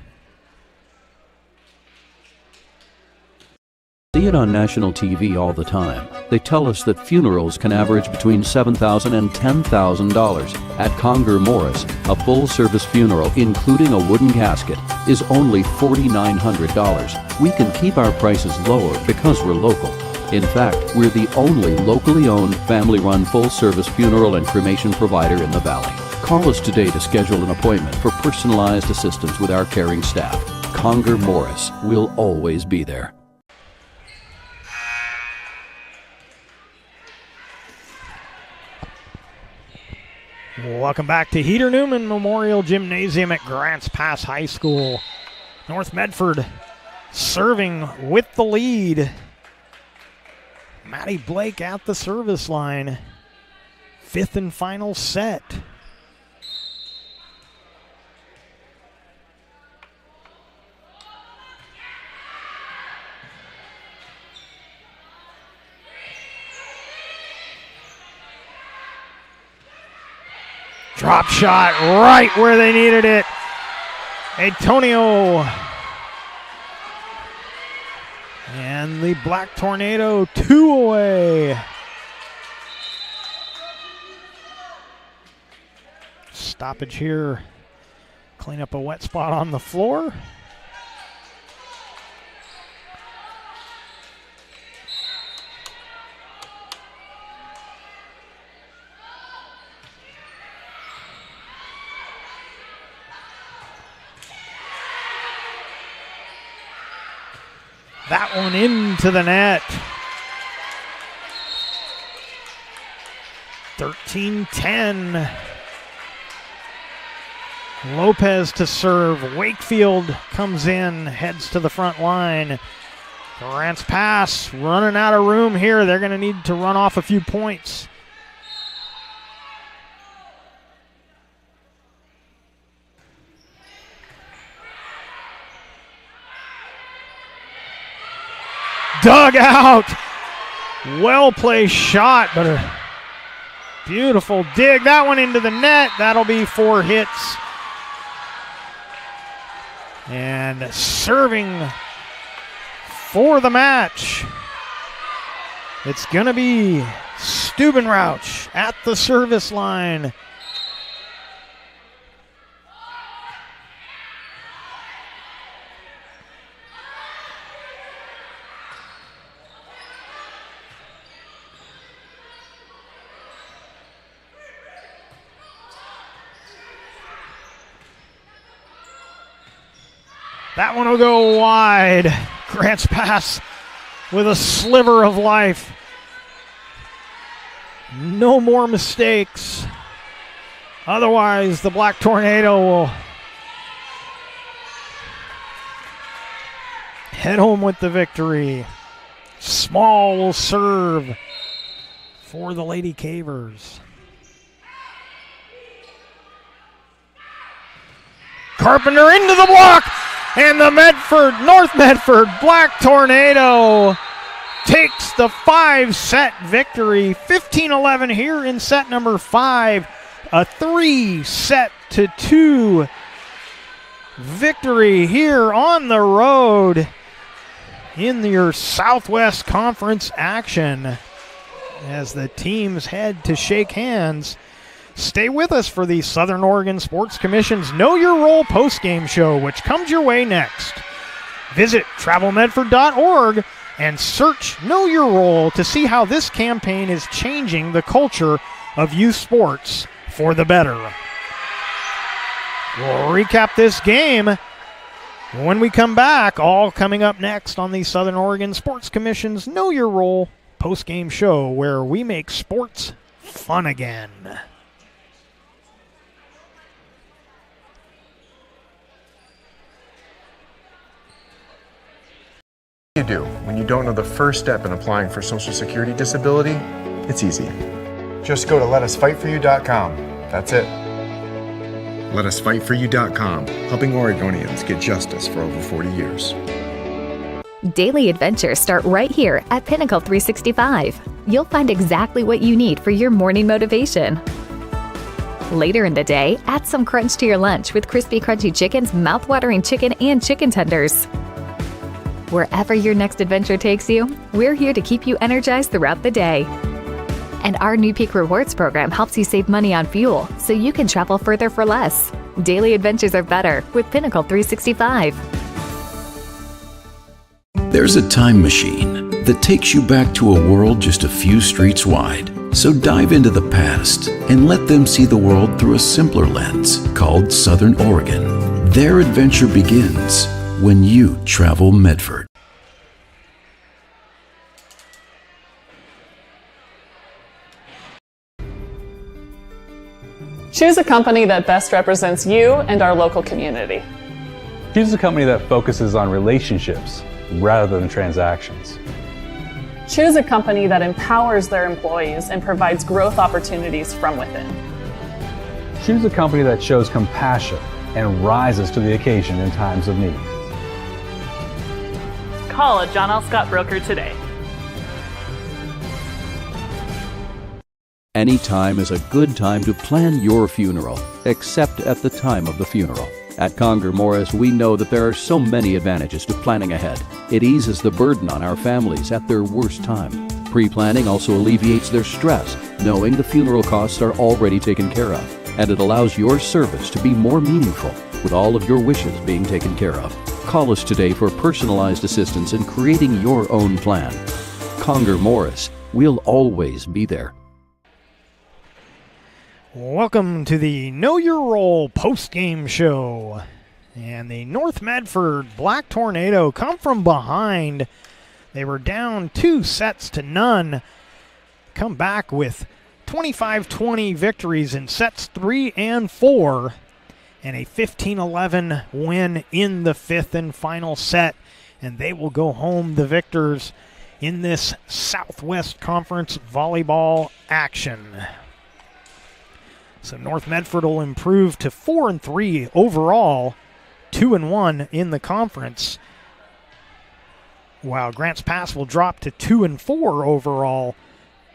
it on national TV all the time. They tell us that funerals can average between $7,000 and $10,000. At Conger Morris, a full-service funeral, including a wooden casket, is only $4,900. We can keep our prices lower because we're local. In fact, we're the only locally owned, family-run, full-service funeral and cremation provider in the Valley. Call us today to schedule an appointment for personalized assistance with our caring staff. Conger Morris will always be there. Welcome back to Heater Newman Memorial Gymnasium at Grants Pass High School. North Medford serving with the lead. Maddie Blake at the service line. Fifth and final set. Drop shot right where they needed it. Antonio. And the Black Tornado 2 away. Stoppage here. Clean up a wet spot on the floor. That one into the net. 13-10. Lopez to serve. Wakefield comes in, heads to the front line. Grants Pass running out of room here. They're going to need to run off a few points. Dug out. Well-placed shot, but a beautiful dig. That one into the net. That'll be 4 hits. And serving for the match, it's going to be Stubenrauch at the service line. That one will go wide. Grants Pass with a sliver of life. No more mistakes. Otherwise, the Black Tornado will head home with the victory. Small will serve for the Lady Cavers. Carpenter into the block. And the North Medford Black Tornado takes the 5-set victory. 15-11 here in set number 5. A 3-2 victory here on the road in your Southwest Conference action as the teams head to shake hands. Stay with us for the Southern Oregon Sports Commission's Know Your Role postgame show, which comes your way next. Visit travelmedford.org and search Know Your Role to see how this campaign is changing the culture of youth sports for the better. We'll recap this game when we come back, all coming up next on the Southern Oregon Sports Commission's Know Your Role postgame show, where we make sports fun again. You do when you don't know the first step in applying for Social Security disability? It's easy. Just go to letusfightforyou.com. That's it. Letusfightforyou.com, helping Oregonians get justice for over 40 years. Daily adventures start right here at Pinnacle 365. You'll find exactly what you need for your morning motivation. Later in the day, add some crunch to your lunch with crispy, crunchy chicken's mouth-watering chicken and chicken tenders. Wherever your next adventure takes you, we're here to keep you energized throughout the day. And our new Peak Rewards program helps you save money on fuel so you can travel further for less. Daily adventures are better with Pinnacle 365. There's a time machine that takes you back to a world just a few streets wide. So dive into the past and let them see the world through a simpler lens called Southern Oregon. Their adventure begins when you travel Medford. Choose a company that best represents you and our local community. Choose a company that focuses on relationships rather than transactions. Choose a company that empowers their employees and provides growth opportunities from within. Choose a company that shows compassion and rises to the occasion in times of need. Call a John L. Scott broker today. Any time is a good time to plan your funeral, except at the time of the funeral. At Conger Morris, we know that there are so many advantages to planning ahead. It eases the burden on our families at their worst time. Pre-planning also alleviates their stress, knowing the funeral costs are already taken care of. And it allows your service to be more meaningful, with all of your wishes being taken care of. Call us today for personalized assistance in creating your own plan. Conger Morris, we'll always be there. Welcome to the Know Your Role post-game show. And the North Medford Black Tornado come from behind. They were down 2-0. Come back with 25-20 victories in sets 3 and 4. And a 15-11 win in the fifth and final set. And they will go home the victors in this Southwest Conference volleyball action. So North Medford will improve to 4-3 overall, 2-1 in the conference, while Grants Pass will drop to 2-4 overall,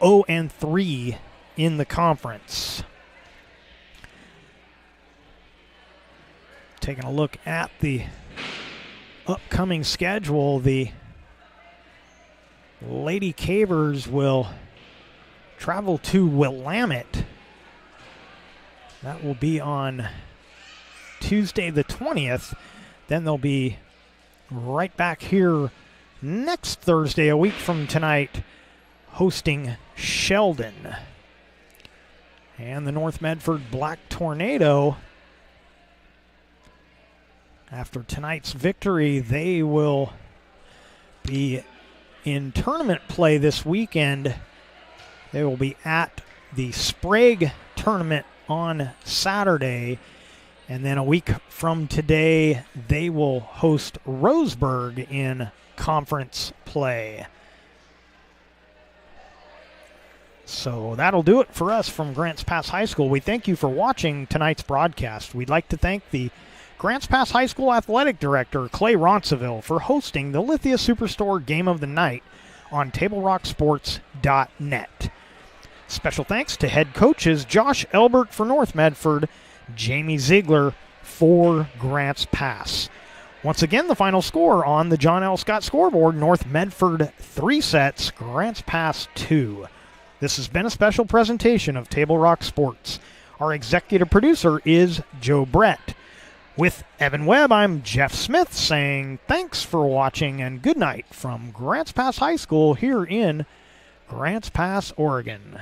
0-3 in the conference. Taking a look at the upcoming schedule, the Lady Cavers will travel to Willamette. That will be on Tuesday the 20th. Then they'll be right back here next Thursday, a week from tonight, hosting Sheldon. And the North Medford Black Tornado, after tonight's victory, they will be in tournament play this weekend. They will be at the Sprague tournament on Saturday, and then a week from today they will host Roseburg in conference play. So that'll do it for us from Grants Pass High School. We thank you for watching tonight's broadcast. We'd like to thank the Grants Pass High School Athletic Director Clay Ronceville for hosting the Lithia Superstore Game of the Night on TableRockSports.net. Special thanks to head coaches Josh Elbert for North Medford, Jamie Ziegler for Grants Pass. Once again, the final score on the John L. Scott scoreboard: North Medford 3 sets, Grants Pass 2. This has been a special presentation of Table Rock Sports. Our executive producer is Joe Brett. With Evan Webb, I'm Jeff Smith saying thanks for watching and good night from Grants Pass High School here in Grants Pass, Oregon.